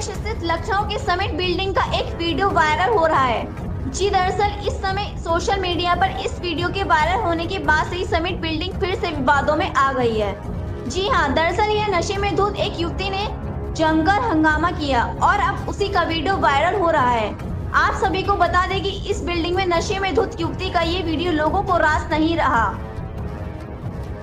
प्रदेश स्थित लखनऊ के summit building का एक वीडियो वायरल हो रहा है। जी दरअसल इस समय सोशल मीडिया पर इस वीडियो के वायरल होने के बाद से ही समिट बिल्डिंग फिर से विवादों में आ गई है। जी हाँ, दरअसल यह नशे में धुत एक युवती ने जमकर हंगामा किया और अब उसी का वीडियो वायरल हो रहा है। आप सभी को बता दें कि इस बिल्डिंग में नशे में धुत युवती का ये वीडियो लोगों को रास नहीं रहा।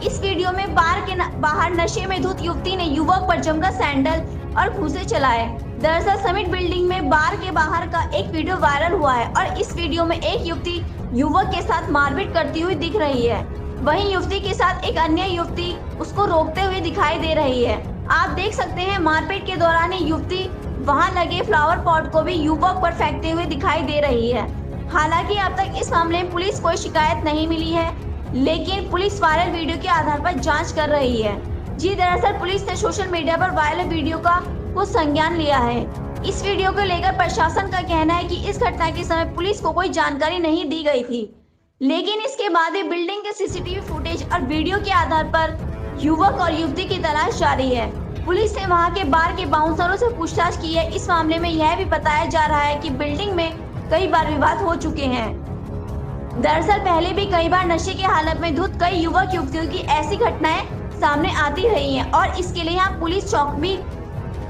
इस वीडियो में बार के बाहर नशे में धुत युवती ने युवक पर जमकर सैंडल और घूंसे चलाए। दरअसल समिट बिल्डिंग में बार के बाहर का एक वीडियो वायरल हुआ है और इस वीडियो में एक युवती युवक के साथ मारपीट करती हुई दिख रही है। वहीं युवती के साथ एक अन्य युवती उसको रोकते हुए दिखाई दे रही है। आप देख सकते हैं मारपीट के दौरान ये युवती वहां लगे फ्लावर पॉट को भी युवक पर फेंकते हुए दिखाई दे रही है। हालांकि अब तक इस मामले में पुलिस कोई शिकायत नहीं मिली है, लेकिन पुलिस वायरल वीडियो के आधार पर जांच कर रही है। जी दरअसल पुलिस ने सोशल मीडिया पर वायरल वीडियो का कुछ संज्ञान लिया है। इस वीडियो को लेकर प्रशासन का कहना है कि इस घटना के समय पुलिस को कोई जानकारी नहीं दी गई थी, लेकिन इसके बाद भी बिल्डिंग के सीसीटीवी फुटेज और वीडियो के आधार पर युवक और युवती की तलाश जारी है। पुलिस ने वहां के बार के बाउंसरों से पूछताछ की है। इस मामले में यह भी बताया जा रहा है कि बिल्डिंग में कई बार विवाद हो चुके हैं। दरअसल पहले भी कई बार नशे की हालत में धुत कई युवक युवतियों की ऐसी घटनाएं सामने आती रही हैं और इसके लिए यहाँ पुलिस चौक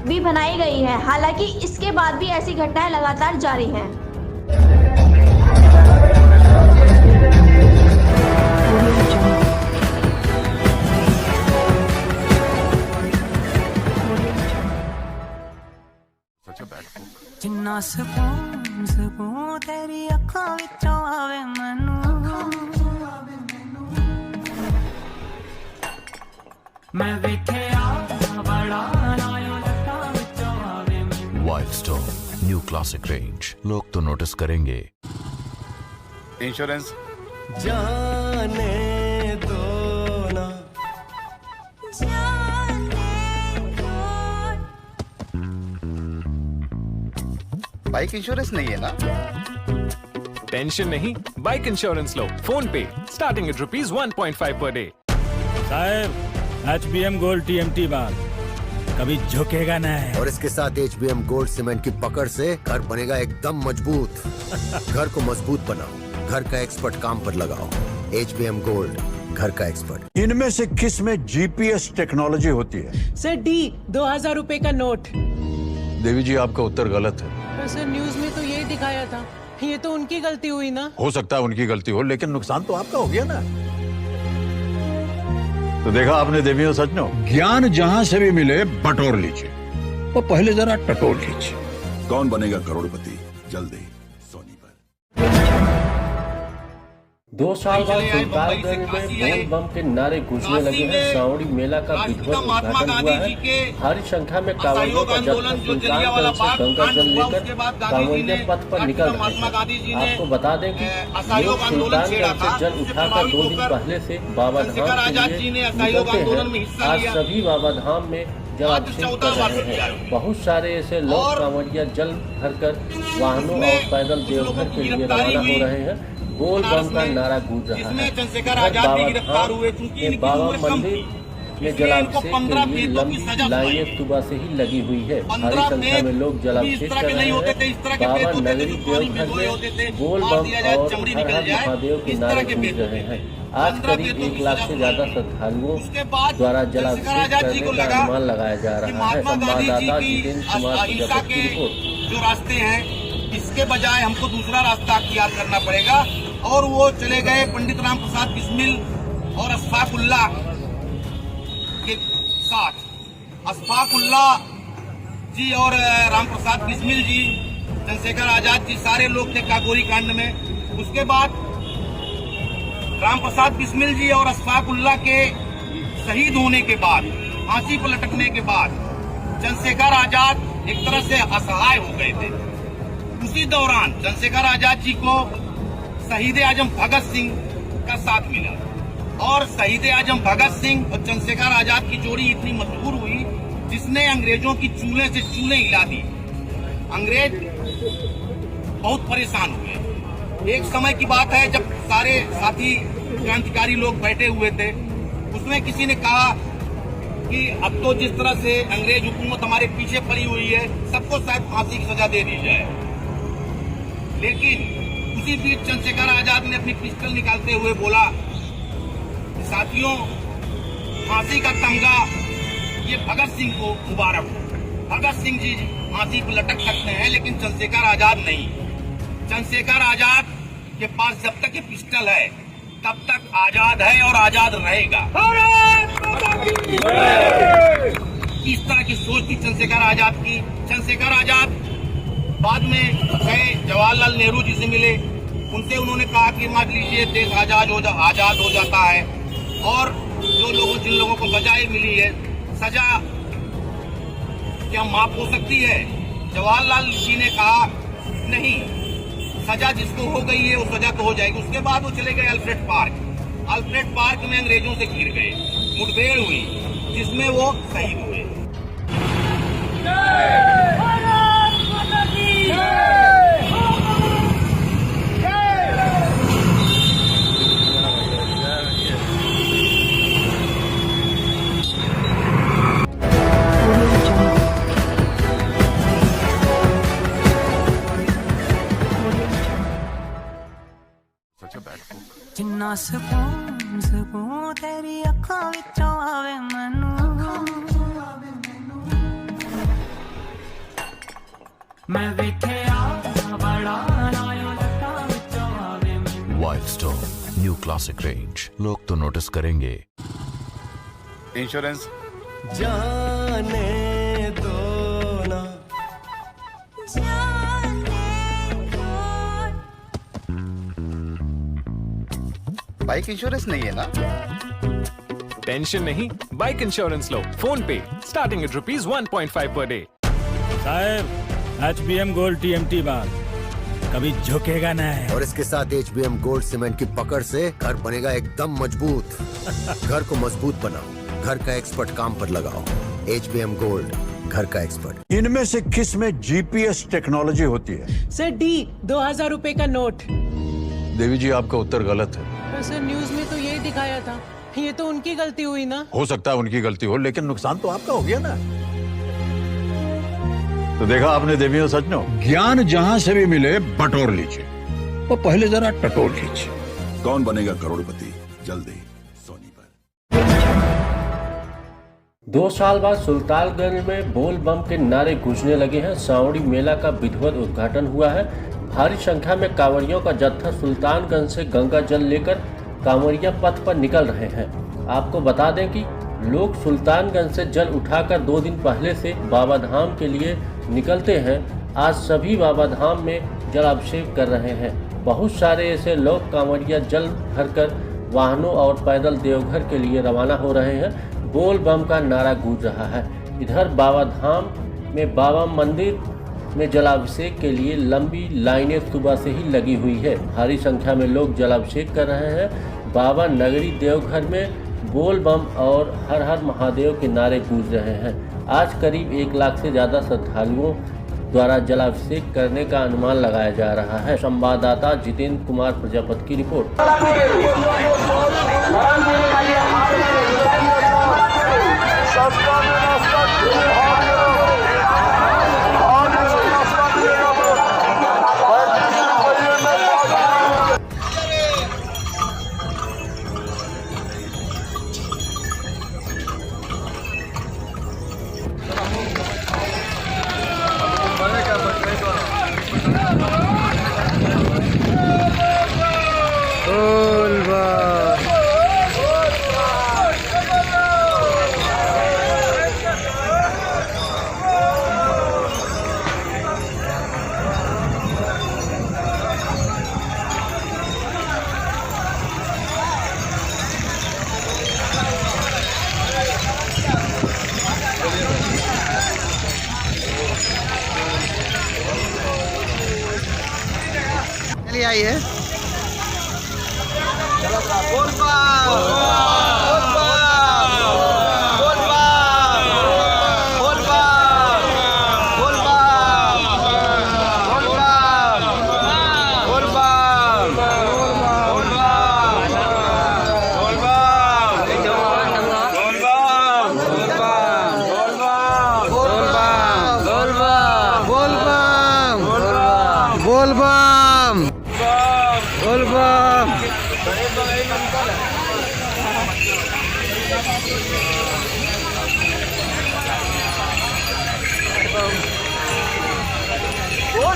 भी बनाई गई है। हालांकि इसके बाद भी ऐसी घटनाएं लगातार जारी हैं। जिन्ना सकून तेरी अखां विचों आवे मैनू मैं वेखिया बड़ा लायो लटां विचों आवे मैनू। Wild stone new classic range, लोग तो नोटिस करेंगे। इंश्योरेंस जाने दो ना बाइक इंश्योरेंस नहीं है ना? टेंशन नहीं, बाइक इंश्योरेंस लो फोन पे स्टार्टिंग एट ₹1.5 पर डे। साहब HBM गोल्ड TMT बार कभी झुकेगा नहीं। और इसके साथ HBM गोल्ड सीमेंट की पकड़ से घर बनेगा एकदम मजबूत। घर को मजबूत बनाओ, घर का एक्सपर्ट काम पर लगाओ। HBM गोल्ड, घर का एक्सपर्ट। इनमें से किस में GPS टेक्नोलॉजी होती है? सर D 2000 रुपए का नोट। देवी जी, आपका उत्तर गलत है। सर न्यूज में तो यही दिखाया था। ये तो उनकी गलती हुई ना। हो सकता है उनकी गलती हो, लेकिन नुकसान तो आपका हो गया ना। तो देखा आपने देवियों सजनों, ज्ञान जहां से भी मिले बटोर लीजिए, और पहले जरा टटोर लीजिए। कौन बनेगा करोड़पति? जल्दी सोनी पर। 2 साल बाद सुल्तानगंज में बोल बम के नारे गूंजने लगे हैं। श्रावणी मेला का विधिवत उद्घाटन हुआ है। भारी संख्या में कांवड़ियों का जत्था सुल्तानगंज से गंगा जल लेकर कांवड़िये पथ पर निकल रहे हैं। आपको बता दें कि लोग सुल्तानगंज से जल उठाकर 2 दिन पहले से बाबा धाम के लिए निकलते हैं। आज सभी बाबा धाम में जलाभिषेक कर रहे हैं। बहुत सारे ऐसे लोग कांवड़िया जल भरकर वाहनों और पैदल देवघर के लिए रवाना हो रहे हैं। बोल बम का नारा गूंज रहा है। बाबा मंदिर में जलाभिषेक के लिए लंबी लाइनें सुबह से ही लगी हुई है। भारी संख्या में लोग जलाभिषेक कर रहे हैं। बाबा नगरी देवघर में बोल बम और हर हर महादेव के नारे गूंज रहे हैं। आज करीब 1 लाख से ज्यादा श्रद्धालुओं द्वारा जलाभिषेक करने का अनुमान लगाया जा रहा है। संवाददाता जितेंद्र कुमार की रिपोर्ट। जो रास्ते हैं इसके बजाय हमको दूसरा रास्ता अख्तियार करना पड़ेगा, और वो चले गए पंडित राम प्रसाद बिस्मिल और अशफाकुल्लाह के साथ। अशफाकुल्लाह जी और राम प्रसाद बिस्मिल जी, चंद्रशेखर आजाद जी, सारे लोग थे काकोरी कांड में। उसके बाद राम प्रसाद बिस्मिल जी और अशफाकुल्लाह के शहीद होने के बाद, फांसी पर लटकने के बाद चंद्रशेखर आजाद एक तरह से असहाय हो गए थे। उसी दौरान चंद्रशेखर आजाद जी को शहीद आजम भगत सिंह का साथ मिला, और शहीद आजम भगत सिंह और चंद्रशेखर आजाद की जोड़ी इतनी मशहूर हुई जिसने अंग्रेजों की चूल्हे से चूल्हे हिला दी। अंग्रेज बहुत परेशान हुए। एक समय की बात है जब सारे साथी क्रांतिकारी लोग बैठे हुए थे, उसमें किसी ने कहा कि अब तो जिस तरह से अंग्रेज हुकूमत हमारे पीछे पड़ी हुई है, सबको शायद फांसी की सजा दे दी जाए। लेकिन उसी बीच चंद्रशेखर आजाद ने अपनी पिस्टल निकालते हुए बोला, साथियों, फांसी का तमगा ये भगत सिंह को मुबारक हो। भगत सिंह जी फांसी पर लटक सकते हैं, लेकिन चंद्रशेखर आजाद नहीं। चंद्रशेखर आजाद के पास जब तक ये पिस्टल है तब तक आजाद है और आजाद रहेगा। इस तरह की सोच थी चंद्रशेखर आजाद की। चंद्रशेखर आजाद बाद में गए, जवाहरलाल नेहरू जी से मिले, उनसे उन्होंने कहा कि मान लीजिए देश आजाद हो जाता है और जिन लोगों को सजाएं मिली है, सजा क्या माफ हो सकती है? जवाहरलाल जी ने कहा नहीं, सजा जिसको हो गई है वो सजा तो हो जाएगी। उसके बाद वो चले गए अल्फ्रेड पार्क। अल्फ्रेड पार्क में अंग्रेजों से घिर गए, मुठभेड़ हुई जिसमें वो शहीद हुए। जिन्ना सकून तेरी अखां विचों आवे मैनू, मैं वेखिया बड़ा नायों लटां विचों आवे मैनू। Wild stone new classic range, लोग तो नोटिस करेंगे। इंश्योरेंस जाने दो ना, बाइक इंश्योरेंस नहीं है ना? टेंशन नहीं, बाइक इंश्योरेंस लो फोन पे, स्टार्टिंग एट ₹1.5 पर डे। साहब, HBM गोल्ड TMT बार कभी झुकेगा नहीं। और इसके साथ HBM गोल्ड सीमेंट की पकड़ से घर बनेगा एकदम मजबूत। घर को मजबूत बनाओ, घर का एक्सपर्ट काम पर लगाओ। HBM गोल्ड, घर का एक्सपर्ट। इनमें से किस में GPS टेक्नोलॉजी होती है? सर D 2000 रुपए का नोट। देवी जी, आपका उत्तर गलत है। सर न्यूज में तो यही दिखाया था। ये तो उनकी गलती हुई ना। हो सकता है उनकी गलती हो, लेकिन नुकसान तो आपका हो गया ना। तो देखा आपने देवियों सज्जनों, ज्ञान जहां से भी मिले बटोर लीजिए, और पहले जरा टटोर लीजिए। कौन बनेगा करोड़पति, जल्दी सोनी पर। 2 साल बाद सुल्तानगंज में बोल बम के नारे गूंजने लगे हैं। सावड़ी मेला का विधिवत उद्घाटन हुआ है। भारी संख्या में कांवड़ियों का जत्था सुल्तानगंज से गंगा जल लेकर कांवड़िया पथ पर निकल रहे हैं। आपको बता दें कि लोग सुल्तानगंज से जल उठाकर 2 दिन पहले से बाबा धाम के लिए निकलते हैं। आज सभी बाबा धाम में जलाभिषेक कर रहे हैं। बहुत सारे ऐसे लोग कांवड़िया जल भरकर वाहनों और पैदल देवघर के लिए रवाना हो रहे हैं। बोल बम का नारा गूंज रहा है। इधर बाबा धाम में बाबा मंदिर में जलाभिषेक के लिए लंबी लाइनें सुबह से ही लगी हुई है। भारी संख्या में लोग जलाभिषेक कर रहे हैं। बाबा नगरी देवघर में बोल बम और हर हर महादेव के नारे गूंज रहे हैं। आज करीब 1 लाख से ज़्यादा श्रद्धालुओं द्वारा जलाभिषेक करने का अनुमान लगाया जा रहा है। संवाददाता जितेंद्र कुमार प्रजापति की रिपोर्ट। चलिए आई है। बोल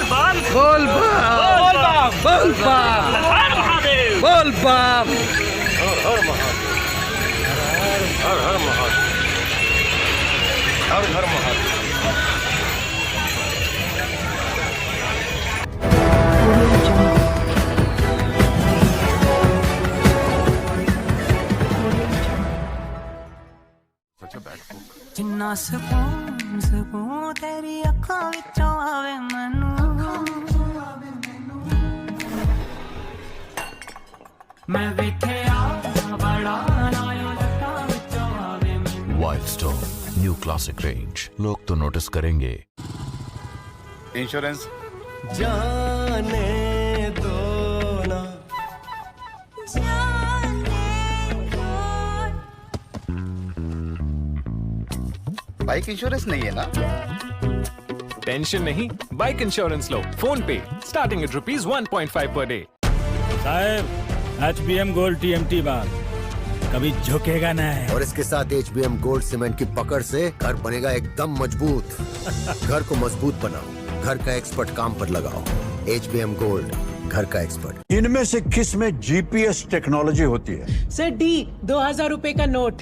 बम बोल बम बोल बम हर महादेव बोल बम हर महादेव हर महादेव हर महादेव। जिन्ना सकून सकून तेरी अखां विचों आवे मैनू मैं वेखिया बड़ा नायो लखां विचों आवे मैनू। वाइल्डस्टोन न्यू क्लासिक रेंज। लोग तो नोटिस करेंगे। इंश्योरेंस जाने दो ना बाइक इंश्योरेंस नहीं है ना? टेंशन नहीं, बाइक इंश्योरेंस लो फोन पे स्टार्टिंग एट ₹1.5 पर डे। साहब HBM गोल्ड TMT बार कभी झुकेगा नहीं। और इसके साथ HBM गोल्ड सीमेंट की पकड़ से घर बनेगा एकदम मजबूत। घर को मजबूत बनाओ, घर का एक्सपर्ट काम पर लगाओ। HBM गोल्ड, घर का एक्सपर्ट। इनमें से किस में GPS टेक्नोलॉजी होती है? सर D 2000 रुपए का नोट।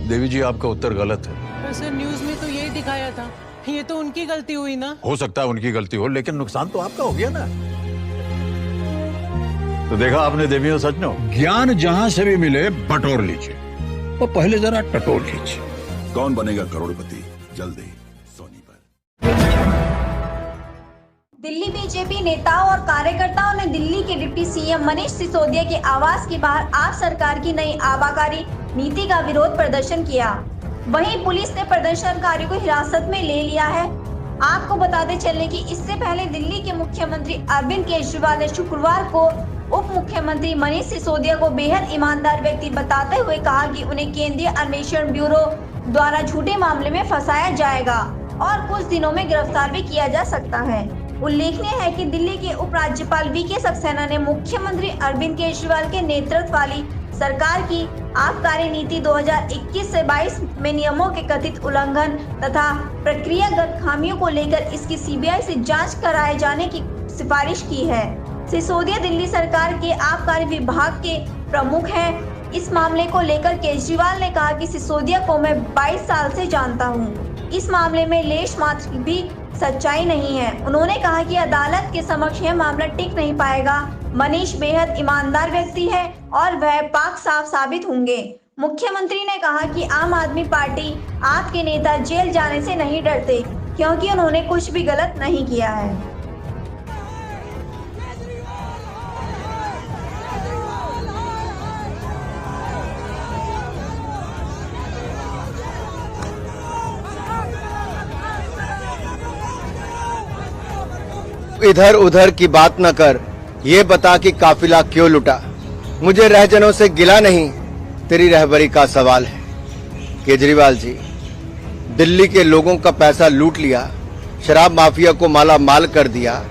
देवी जी, आपका उत्तर गलत है। सर न्यूज में तो यही दिखाया था। ये तो उनकी गलती हुई ना। हो सकता है उनकी गलती हो, लेकिन नुकसान तो आपका हो गया ना। तो देखा आपने देवियों सज्जनों, ज्ञान जहां से भी मिले बटोर लीजिए, और पहले जरा टटोल लीजिए। कौन बनेगा करोड़पति, जल्दी सोनी पर। दिल्ली बीजेपी नेताओं और कार्यकर्ताओं ने दिल्ली के डिप्टी सीएम मनीष सिसोदिया के आवास के बाहर आप सरकार की नई आबाकारी नीति का विरोध प्रदर्शन किया। वहीं पुलिस ने प्रदर्शनकारियों को हिरासत में ले लिया है। आपको बताते चलें कि इससे पहले दिल्ली के मुख्यमंत्री अरविंद केजरीवाल ने शुक्रवार को उप मुख्यमंत्री मनीष सिसोदिया को बेहद ईमानदार व्यक्ति बताते हुए कहा कि उन्हें केंद्रीय अन्वेषण ब्यूरो द्वारा झूठे मामले में फंसाया जाएगा और कुछ दिनों में गिरफ्तार भी किया जा सकता है। उल्लेखनीय है कि दिल्ली के उपराज्यपाल वीके सक्सेना ने मुख्यमंत्री अरविंद केजरीवाल के नेतृत्व वाली सरकार की आबकारी नीति 2021 से 22 में नियमों के कथित उल्लंघन तथा प्रक्रियागत खामियों को लेकर इसकी सीबीआई से जांच कराए जाने की सिफारिश की है। सिसोदिया दिल्ली सरकार के आबकारी विभाग के प्रमुख हैं। इस मामले को लेकर केजरीवाल ने कहा कि सिसोदिया को मैं 22 साल से जानता हूं। इस मामले में लेश मात्र भी सच्चाई नहीं है। उन्होंने कहा कि अदालत के समक्ष यह मामला टिक नहीं पाएगा। मनीष बेहद ईमानदार व्यक्ति है और वह पाक साफ साबित होंगे। मुख्यमंत्री ने कहा कि आम आदमी पार्टी आपके नेता जेल जाने से नहीं डरते क्योंकि उन्होंने कुछ भी गलत नहीं किया है। इधर उधर की बात न कर, ये बता कि काफिला क्यों लुटा। मुझे रहजनों से गिला नहीं, तेरी रहबरी का सवाल है। केजरीवाल जी, दिल्ली के लोगों का पैसा लूट लिया, शराब माफिया को माला माल कर दिया।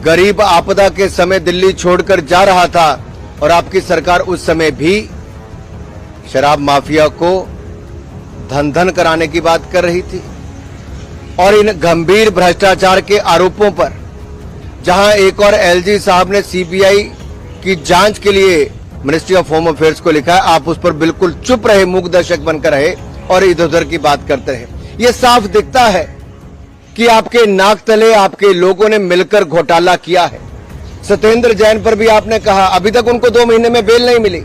गरीब आपदा के समय दिल्ली छोड़कर जा रहा था और आपकी सरकार उस समय भी शराब माफिया को धन धन कराने की बात कर रही थी। और इन गंभीर भ्रष्टाचार के आरोपों पर जहां एक और एलजी साहब ने सीबीआई की जांच के लिए मिनिस्ट्री ऑफ होम अफेयर्स को लिखा है, आप उस पर बिल्कुल चुप रहे, मूक दर्शक बनकर रहे और इधर उधर की बात करते रहे। ये साफ दिखता है कि आपके नाक तले आपके लोगों ने मिलकर घोटाला किया है। सत्येंद्र जैन पर भी आपने कहा, अभी तक उनको 2 महीने में बेल नहीं मिली।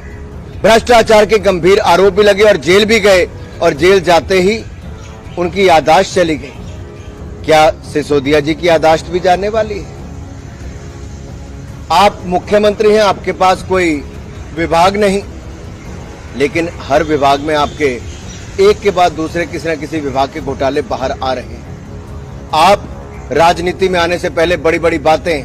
भ्रष्टाचार के गंभीर आरोप भी लगे और जेल भी गए और जेल जाते ही उनकी याददाश्त चली गई। क्या सिसोदिया जी की याददाश्त भी जाने वाली है? आप मुख्यमंत्री हैं, आपके पास कोई विभाग नहीं, लेकिन हर विभाग में आपके एक के बाद दूसरे किसी न किसी विभाग के घोटाले बाहर आ रहे हैं। आप राजनीति में आने से पहले बड़ी बड़ी बातें,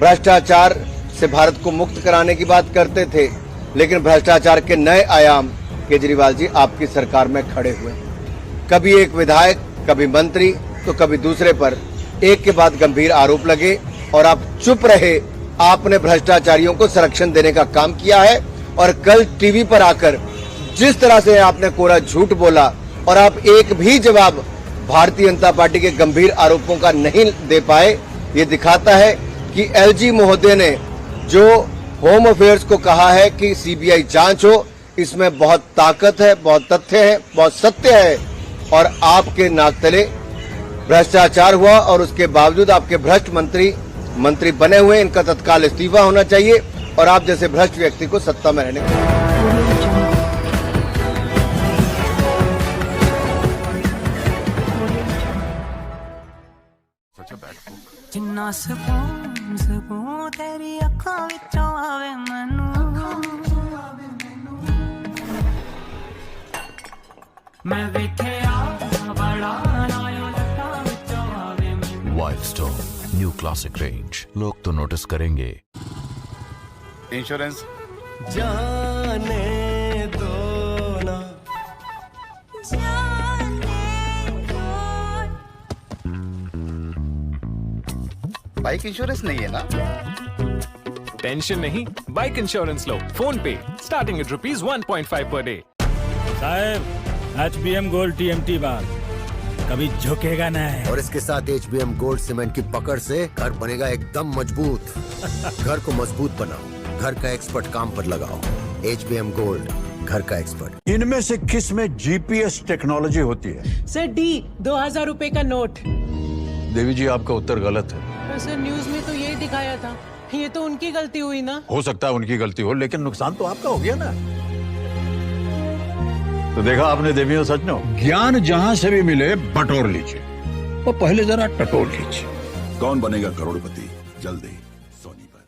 भ्रष्टाचार से भारत को मुक्त कराने की बात करते थे, लेकिन भ्रष्टाचार के नए आयाम केजरीवाल जी आपकी सरकार में खड़े हुए। कभी एक विधायक, कभी मंत्री, तो कभी दूसरे पर एक के बाद गंभीर आरोप लगे और आप चुप रहे। आपने भ्रष्टाचारियों को संरक्षण देने का काम किया है और कल टीवी पर आकर जिस तरह से आपने कोरा झूठ बोला और आप एक भी जवाब भारतीय जनता पार्टी के गंभीर आरोपों का नहीं दे पाए, ये दिखाता है कि एलजी महोदय ने जो होम अफेयर्स को कहा है कि सीबीआई जांच हो, इसमें बहुत ताकत है, बहुत तथ्य है, बहुत सत्य है। और आपके नाक तले भ्रष्टाचार हुआ और उसके बावजूद आपके भ्रष्ट मंत्री बने हुए, इनका तत्काल इस्तीफा होना चाहिए और आप जैसे भ्रष्ट व्यक्ति को सत्ता में रहने जिन्ना सकून तेरी अखां विचों आवे मैनू मैं वेखिया बड़ा नायो लखां विचों आवे मैनू वाइल्डस्टोन न्यू क्लासिक रेंज। लोग तो नोटिस करेंगे। इंश्योरेंस जाने दो ना, बाइक इंश्योरेंस नहीं है ना? टेंशन नहीं, बाइक इंश्योरेंस लो फोन पे स्टार्टिंग एट ₹1.5 पर डे। साहब HBM गोल्ड TMT बार कभी झुकेगा नहीं। और इसके साथ HBM गोल्ड सीमेंट की पकड़ से घर बनेगा एकदम मजबूत। घर को मजबूत बनाओ, घर का एक्सपर्ट काम पर लगाओ। HBM गोल्ड, घर का एक्सपर्ट। इनमें से किस में GPS टेक्नोलॉजी होती है? सर D 2000 रुपए का नोट। देवी जी, आपका उत्तर गलत है। सर न्यूज में तो यही दिखाया था। ये तो उनकी गलती हुई ना। हो सकता है उनकी गलती हो, लेकिन नुकसान तो आपका हो गया ना। तो देखा आपने देवियों सज्जनों, ज्ञान जहां से भी मिले बटोर लीजिए, वो पहले जरा टटोल लीजिए। कौन बनेगा करोड़पति, जल्दी सोनी पर।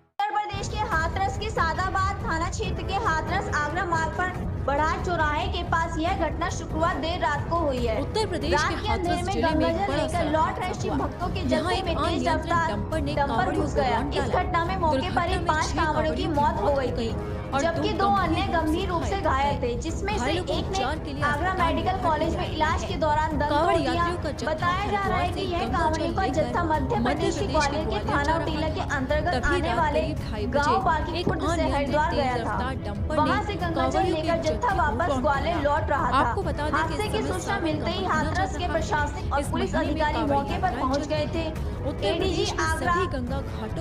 उत्तर प्रदेश के हाथरस के सादाबाद थाना क्षेत्र के हाथरस आगरा मार्ग पर बढ़ाट चौराहे के पास यह घटना शुक्रवार देर रात को हुई है। उत्तर प्रदेश रात के के अंधेरे हाथरस में जिले में एक गंगाजल बड़ा लेकर लौट रहे शिव भक्तों के जत्थे में तेज रफ्तार डंपर घुस गया। इस घटना में मौके पर ही 5 कांवड़ियों की मौत हो गई थी, जबकि 2 अन्य गंभीर रूप से घायल थे, जिसमें से एक ने आगरा मेडिकल कॉलेज में इलाज के दौरान दम तोड़ दिया। बताया जा रहा है कि यह कांवड़ियों का जत्था मध्य प्रदेश के ग्वालियर के थाना टीला के अंतर्गत आने वाले गाँव पालकी खुर्द से हरिद्वार गया था। वहाँ से गंगाजल लेकर जत्था वापस ग्वालियर लौट रहा था। हादसे की सूचना मिलते ही हाथरस के प्रशासनिक और पुलिस अधिकारी मौके पर पहुँच गए थे। एडीजी आगरा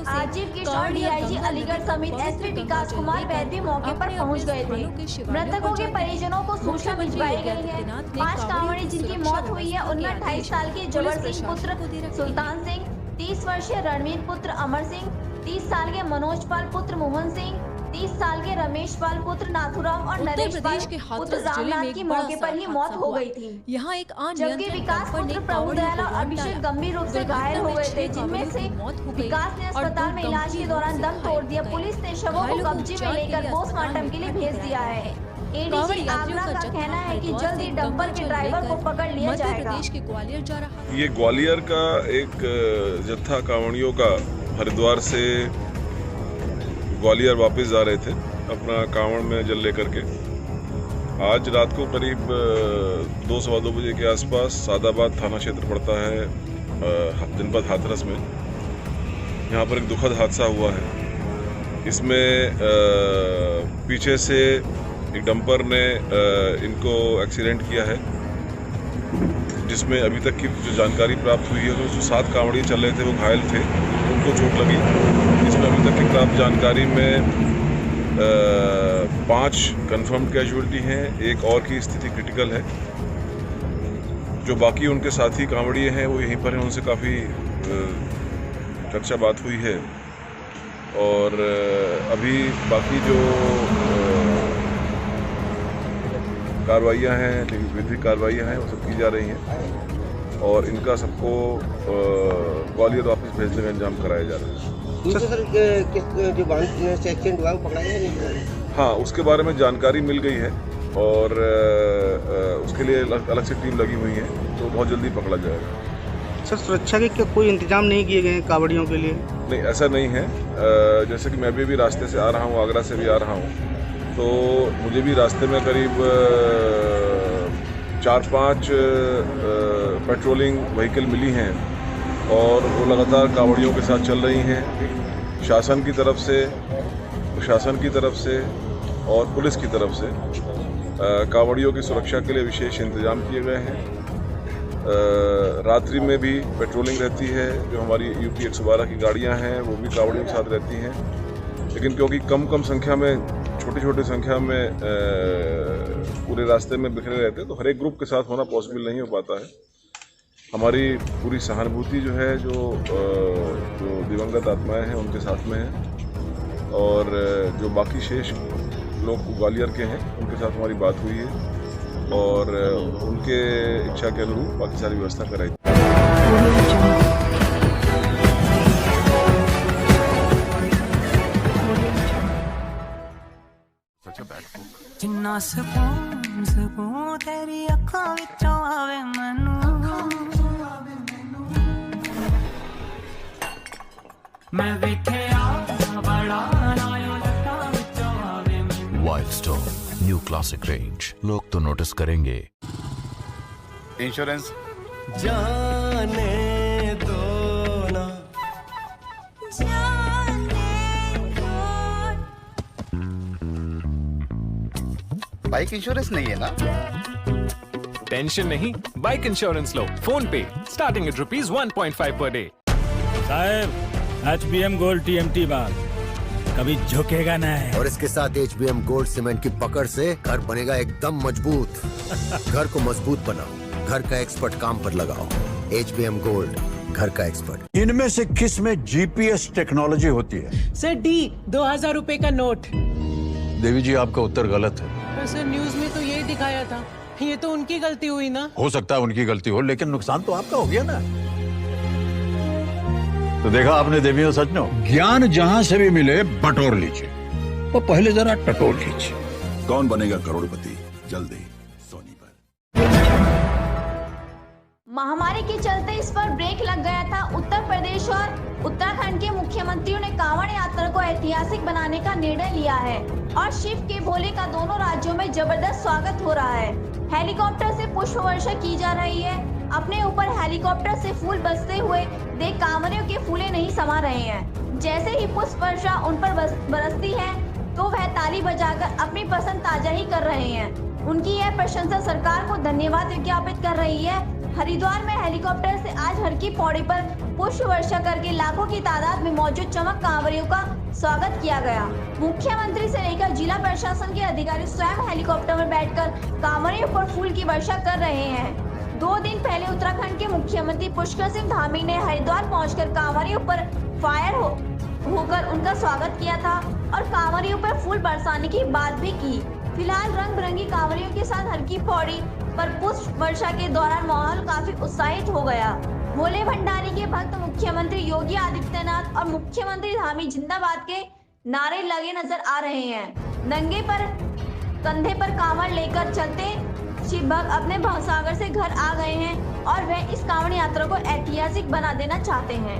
आजीव किशोर, DIG अलीगढ़ समेत SP विकास कुमार वैद्य मौके पर पहुंच गए थे। मृतकों के परिजनों को सूचना भिजवाई गई है। 5 कांवड़ी जिनकी मौत हुई है उनमें 28 साल के जबर सिंह पुत्र सुल्तान सिंह, 30 वर्षीय रणवीर पुत्र अमर सिंह, 30 साल के मनोज पाल पुत्र मोहन सिंह, 30 साल के रमेश पाल पुत्र नाथुराम और नरेश पाल पुत्र रामनाथ की मौके पर ही मौत हो गई थी। यहाँ एक जबकि विकास पुत्र प्रभुदयाल और अभिषेक गंभीर रूप से घायल हो गए थे, जिनमें से विकास ने अस्पताल में इलाज के दौरान दम तोड़ दिया। पुलिस ने शवों को कब्जे में लेकर पोस्टमार्टम के लिए भेज दिया है। एडीजी आगरा का कहना है कि जल्द ही डंपर के ड्राइवर को पकड़ लिया जाएगा। ये ग्वालियर का एक जत्था कांवड़ियों का हरिद्वार से ग्वालियर वापस जा रहे थे अपना कांवड़ में जल लेकर के। आज रात को करीब 2-2:15 बजे के आसपास सादाबाद थाना क्षेत्र पड़ता है जनपद हाथरस में। यहाँ पर एक दुखद हादसा हुआ है। इसमें पीछे से एक डंपर ने इनको एक्सीडेंट किया है, जिसमें अभी तक की जो जानकारी प्राप्त हुई है तो 7 कांवड़ी चल रहे थे, वो घायल थे, उनको चोट लगी। इसमें अभी तक की प्राप्त जानकारी में 5 कंफर्म्ड कैजुअलिटी हैं, एक और की स्थिति क्रिटिकल है। जो बाकी उनके साथी कांवड़िए हैं वो यहीं पर हैं, उनसे काफ़ी चर्चा बात हुई है। और अभी बाकी जो कार्रवाइयाँ हैं, विधिक कार्रवाइयाँ हैं, वो सब की जा रही हैं और इनका सबको ग्वालियर वापस भेजने का इंतजाम कराया जा रहा है। सर, जो वाहन से एक्सीडेंट हुआ वो पकड़ा है? हाँ, उसके बारे में जानकारी मिल गई है और उसके लिए अलग से टीम लगी हुई है, तो बहुत जल्दी पकड़ा जाएगा। सर, सुरक्षा के कोई इंतजाम नहीं किए गए हैं कांवड़ियों के लिए? नहीं, ऐसा नहीं है। जैसे कि मैं भी रास्ते से आ रहा हूँ, आगरा से भी आ रहा हूँ, तो मुझे भी रास्ते में करीब 4-5 पेट्रोलिंग व्हीकल मिली हैं और वो लगातार कांवड़ियों के साथ चल रही हैं। शासन की तरफ से, प्रशासन की तरफ से और पुलिस की तरफ से कांवड़ियों की सुरक्षा के लिए विशेष इंतजाम किए गए हैं। रात्रि में भी पेट्रोलिंग रहती है। जो हमारी यूपी 112 की गाड़ियां हैं वो भी कांवड़ियों के साथ रहती हैं, लेकिन क्योंकि कम संख्या में, छोटी संख्या में पूरे रास्ते में बिखरे रहते हैं, तो हर एक ग्रुप के साथ होना पॉसिबल नहीं हो पाता है। हमारी पूरी सहानुभूति जो है जो दिवंगत आत्माएं हैं उनके साथ में है, और जो बाकी शेष लोग ग्वालियर के हैं उनके साथ हमारी बात हुई है और उनके इच्छा के अनुरूप बाकी सारी व्यवस्था कराई। जिन्ना सकून तेरी अखां विचों आवे मैनू, मैं वेखिया बड़ा नायों लटां विचों आवे मैनू। Wild stone new classic range, लोग तो नोटिस करेंगे। इंश्योरेंस जाने दो ना, बाइक इंश्योरेंस नहीं है ना? टेंशन नहीं, बाइक इंश्योरेंस लो फोन पे, स्टार्टिंग एट ₹1.5 पर डे। साहब HBM गोल्ड TMT बार कभी झुकेगा नहीं। और इसके साथ HBM गोल्ड सीमेंट की पकड़ से घर बनेगा एकदम मजबूत। घर को मजबूत बनाओ, घर का एक्सपर्ट काम पर लगाओ। HBM गोल्ड, घर का एक्सपर्ट। इनमें से किस में GPS टेक्नोलॉजी होती है? सर D 2000 रुपए का नोट। देवी जी, आपका उत्तर गलत है। पर सर न्यूज में तो यही दिखाया था। ये तो उनकी गलती हुई ना। हो सकता है उनकी गलती हो, लेकिन नुकसान तो आपका हो गया ना। तो देखा आपने देवियों सजनों, ज्ञान जहां से भी मिले बटोर लीजिए, वो पहले जरा टटोल लीजिए। कौन बनेगा करोड़पति, जल्दी सोनी पर। महामारी के चलते इस पर ब्रेक लग गया था। उत्तर प्रदेश और उत्तराखंड के मुख्यमंत्रियों ने कांवड़ यात्रा को ऐतिहासिक बनाने का निर्णय लिया है और शिव के भोले का दोनों राज्यों में जबरदस्त स्वागत हो रहा है। हेलीकॉप्टर से पुष्प वर्षा की जा रही है। अपने ऊपर हेलीकॉप्टर से फूल बरसते हुए देख कांवड़ियों के फूले नहीं समा रहे हैं। जैसे ही पुष्प वर्षा उन पर बरसती है तो वह ताली बजाकर अपनी पसंद ताजा ही कर रहे हैं। उनकी यह प्रशंसा सरकार को धन्यवाद विज्ञापित कर रही है। हरिद्वार में हेलीकॉप्टर से आज हर की पौड़ी पर पुष्प वर्षा करके लाखों की तादाद में मौजूद चमक कांवड़ियों का स्वागत किया गया। मुख्यमंत्री से लेकर जिला प्रशासन के अधिकारी स्वयं हेलीकॉप्टर में बैठकर कांवड़ियों पर फूल की वर्षा कर रहे हैं। 2 दिन पहले उत्तराखंड के मुख्यमंत्री पुष्कर सिंह धामी ने हरिद्वार पहुंचकर कांवड़ियों पर फायर होकर उनका स्वागत किया था और कांवड़ियों पर फूल बरसाने की बात भी की। फिलहाल रंग बिरंगी कांवड़ियों के साथ हर की पौड़ी पर पुष्प वर्षा के दौरान माहौल काफी उत्साहित हो गया। भोले भंडारी के भक्त मुख्यमंत्री योगी आदित्यनाथ और मुख्यमंत्री धामी जिंदाबाद के नारे लगे नजर आ रहे हैं। नंगे पर कंधे पर कांवड़ लेकर चलते शिव भक्त अपने भवसागर से घर आ गए हैं और वह इस कांवड़ यात्रा को ऐतिहासिक बना देना चाहते हैं।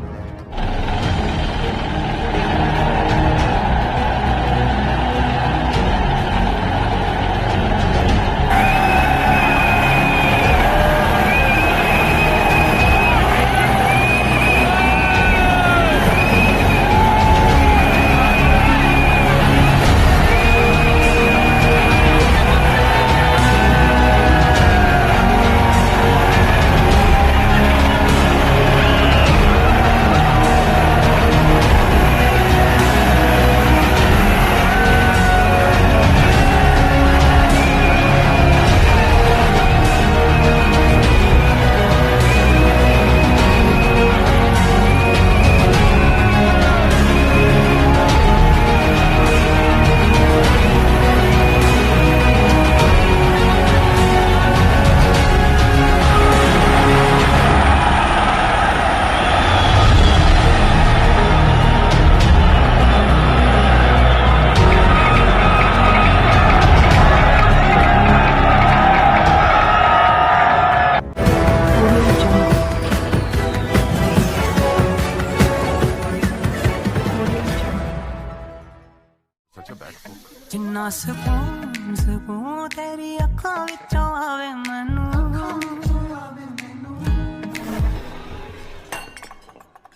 जिन्ना सकून तेरी अखां विचों आवे मैनू,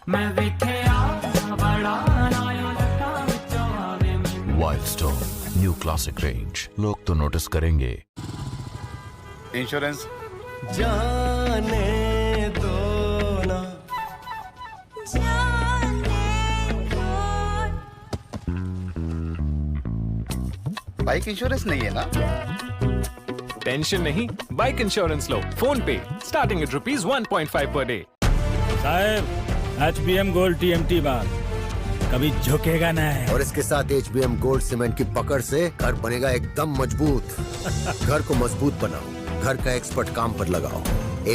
मैं वेखिया बड़ा नायों लटां विचों आवे मैनू। Wild stone new classic range. लोग तो नोटिस करेंगे। इंश्योरेंस जाने दो ना। बाइक इंश्योरेंस नहीं है ना? टेंशन नहीं, बाइक इंश्योरेंस लो फोन पे स्टार्टिंग एट ₹1.5 पर डे। साहब HBM गोल्ड TMT बार कभी झुकेगा नहीं। और इसके साथ HBM गोल्ड सीमेंट की पकड़ से घर बनेगा एकदम मजबूत। घर को मजबूत बनाओ, घर का एक्सपर्ट काम पर लगाओ।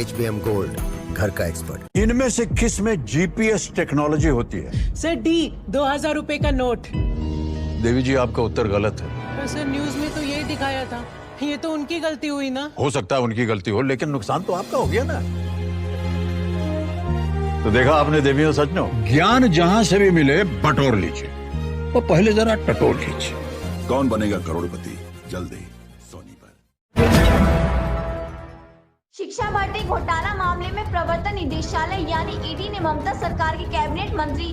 HBM गोल्ड, घर का एक्सपर्ट। इनमें से किस में GPS टेक्नोलॉजी होती है? सर D 2000 रुपए का नोट। देवी जी, आपका उत्तर गलत है। पर सर न्यूज में तो यही दिखाया था। ये तो उनकी गलती हुई ना। हो सकता है उनकी गलती हो, लेकिन नुकसान तो आपका हो गया ना। तो देखा आपने देवियों सज्जनों, ज्ञान जहां से भी मिले बटोर लीजिए, वो पहले जरा टटोल लीजिए। कौन बनेगा करोड़पति, जल्दी सोनी पर। शिक्षा भर्ती घोटाला मामले में प्रवर्तन निदेशालय यानी ईडी ने ममता सरकार के कैबिनेट मंत्री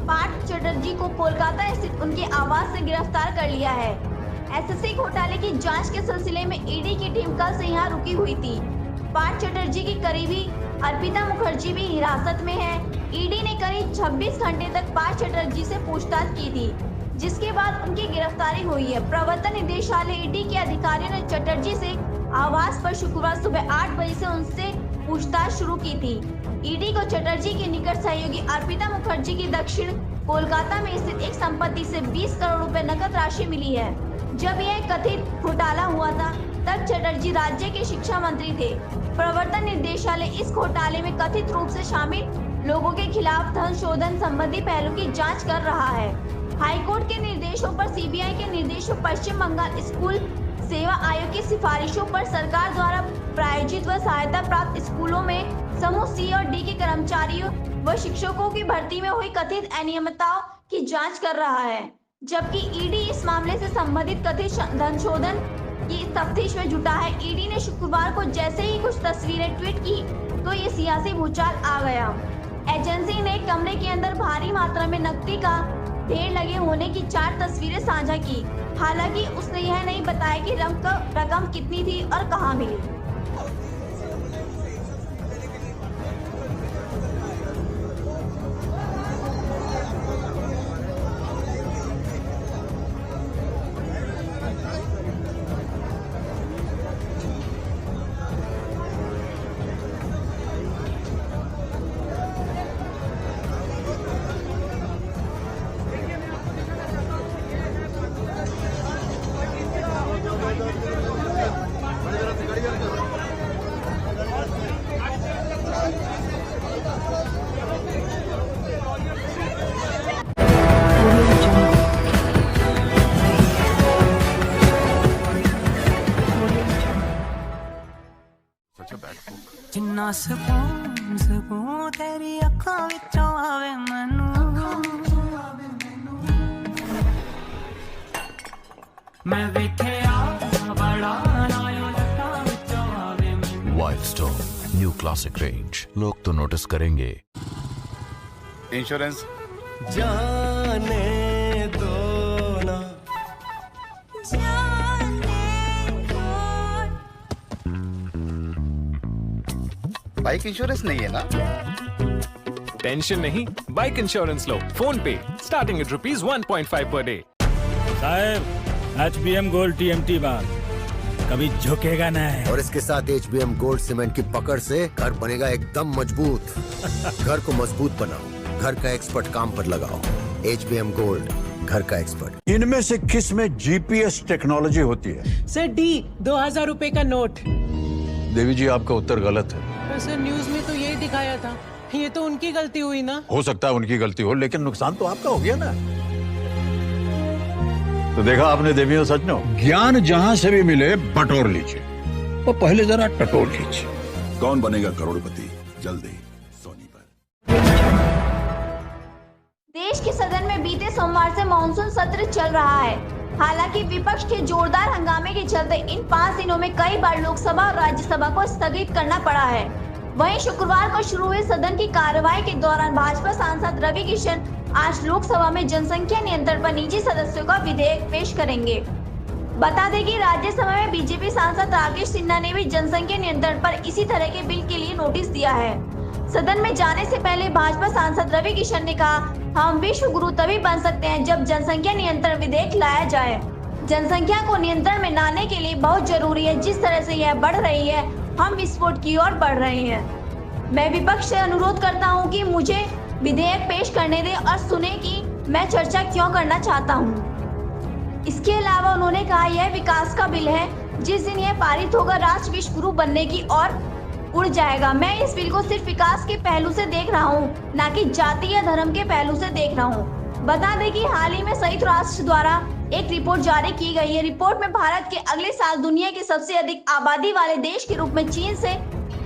पार्थ चटर्जी को कोलकाता स्थित उनके आवास से गिरफ्तार कर लिया है। एसएससी घोटाले की जांच के सिलसिले में ईडी की टीम कल से यहां रुकी हुई थी। पार्थ चटर्जी की करीबी अर्पिता मुखर्जी भी हिरासत में है। ईडी ने करीब 26 घंटे तक पार्थ चटर्जी से पूछताछ की थी, जिसके बाद उनकी गिरफ्तारी हुई है। प्रवर्तन निदेशालय ईडी के अधिकारियों ने चटर्जी से आवास पर शुक्रवार सुबह 8 बजे से उनसे पूछताछ शुरू की थी। ईडी को चटर्जी के निकट सहयोगी अर्पिता मुखर्जी की दक्षिण कोलकाता में स्थित एक संपत्ति से 20 करोड़ रुपए नकद राशि मिली है। जब यह कथित घोटाला हुआ था, तब चटर्जी राज्य के शिक्षा मंत्री थे। प्रवर्तन निदेशालय इस घोटाले में कथित रूप से शामिल लोगों के खिलाफ धन शोधन संबंधी पहलू की जांच कर रहा है। हाईकोर्ट के निर्देशों पर सीबीआई के निर्देशों, पश्चिम बंगाल स्कूल सेवा आयोग की सिफारिशों पर सरकार द्वारा प्रायोजित व सहायता प्राप्त स्कूलों में समूह C और D के कर्मचारियों व शिक्षकों की भर्ती में हुई कथित अनियमितताओं की जांच कर रहा है, जबकि ईडी इस मामले से संबंधित कथित धन शोधन की तफ्तीश में जुटा है। ईडी ने शुक्रवार को जैसे ही कुछ तस्वीरें ट्वीट की तो ये सियासी भूचाल आ गया। एजेंसी ने कमरे के अंदर भारी मात्रा में नकदी का ढेर लगे होने की 4 तस्वीरें साझा की। हालांकि उसने यह नहीं बताया कि रकम कितनी थी और कहां मिली। जिन्ना सकून तेरी अखां विचों आवे मैनू, मैं वेखिया बड़ा नायों लटां विचों आवे मैनू। वाइल्डस्टोन न्यू क्लासिक रेंज। लोग तो नोटिस करेंगे। इंश्योरेंस जाने दो ना। बाइक इंश्योरेंस नहीं है ना? टेंशन नहीं, बाइक इंश्योरेंस लो फोन पे स्टार्टिंग एट ₹1.5 पर डे। साहब HBM गोल्ड TMT बार कभी झुकेगा नहीं। और इसके साथ HBM गोल्ड सीमेंट की पकड़ से घर बनेगा एकदम मजबूत। घर को मजबूत बनाओ, घर का एक्सपर्ट काम पर लगाओ। HBM गोल्ड, घर का एक्सपर्ट। इनमें से किस में GPS टेक्नोलॉजी होती है? सर D 2000 रुपए का नोट। देवी जी, आपका उत्तर गलत है। पर सर न्यूज में तो यही दिखाया था। ये तो उनकी गलती हुई ना। हो सकता है उनकी गलती हो, लेकिन नुकसान तो आपका हो गया ना। तो देखा आपने देवियों सज्जनों, ज्ञान जहां से भी मिले बटोर लीजिए, वो पहले जरा टटोल लीजिए। कौन बनेगा करोड़पति, जल्दी सोनी पर। देश के सदन में बीते सोमवार से मानसून सत्र चल रहा है। हालांकि विपक्ष के जोरदार हंगामे के चलते इन 5 दिनों में कई बार लोकसभा और राज्यसभा को स्थगित करना पड़ा है। वहीं शुक्रवार को शुरू हुए सदन की कार्यवाही के दौरान भाजपा सांसद रवि किशन आज लोकसभा में जनसंख्या नियंत्रण पर निजी सदस्यों का विधेयक पेश करेंगे। बता दें कि राज्यसभा में बीजेपी सांसद राकेश सिन्हा ने भी जनसंख्या नियंत्रण पर इसी तरह के बिल के लिए नोटिस दिया है। सदन में जाने से पहले भाजपा सांसद रवि किशन ने कहा, हम विश्व गुरु तभी बन सकते हैं जब जनसंख्या नियंत्रण विधेयक लाया जाए। जनसंख्या को नियंत्रण में लाने के लिए बहुत जरूरी है। जिस तरह से यह बढ़ रही है, हम विस्फोट की ओर बढ़ रहे हैं। मैं विपक्ष से अनुरोध करता हूं कि मुझे विधेयक पेश करने दें और सुने कि मैं चर्चा क्यों करना चाहता हूं। इसके अलावा उन्होंने कहा, यह विकास का बिल है। जिस दिन यह पारित होगा, राष्ट्र विश्व गुरु बनने की ओर उड़ जाएगा। मैं इस बिल को सिर्फ विकास के पहलू से देख रहा हूं, न कि जाति या धर्म के पहलू से देख रहा हूं। बता दें कि हाल ही में संयुक्त राष्ट्र द्वारा एक रिपोर्ट जारी की गई है। रिपोर्ट में भारत के अगले साल दुनिया के सबसे अधिक आबादी वाले देश के रूप में चीन से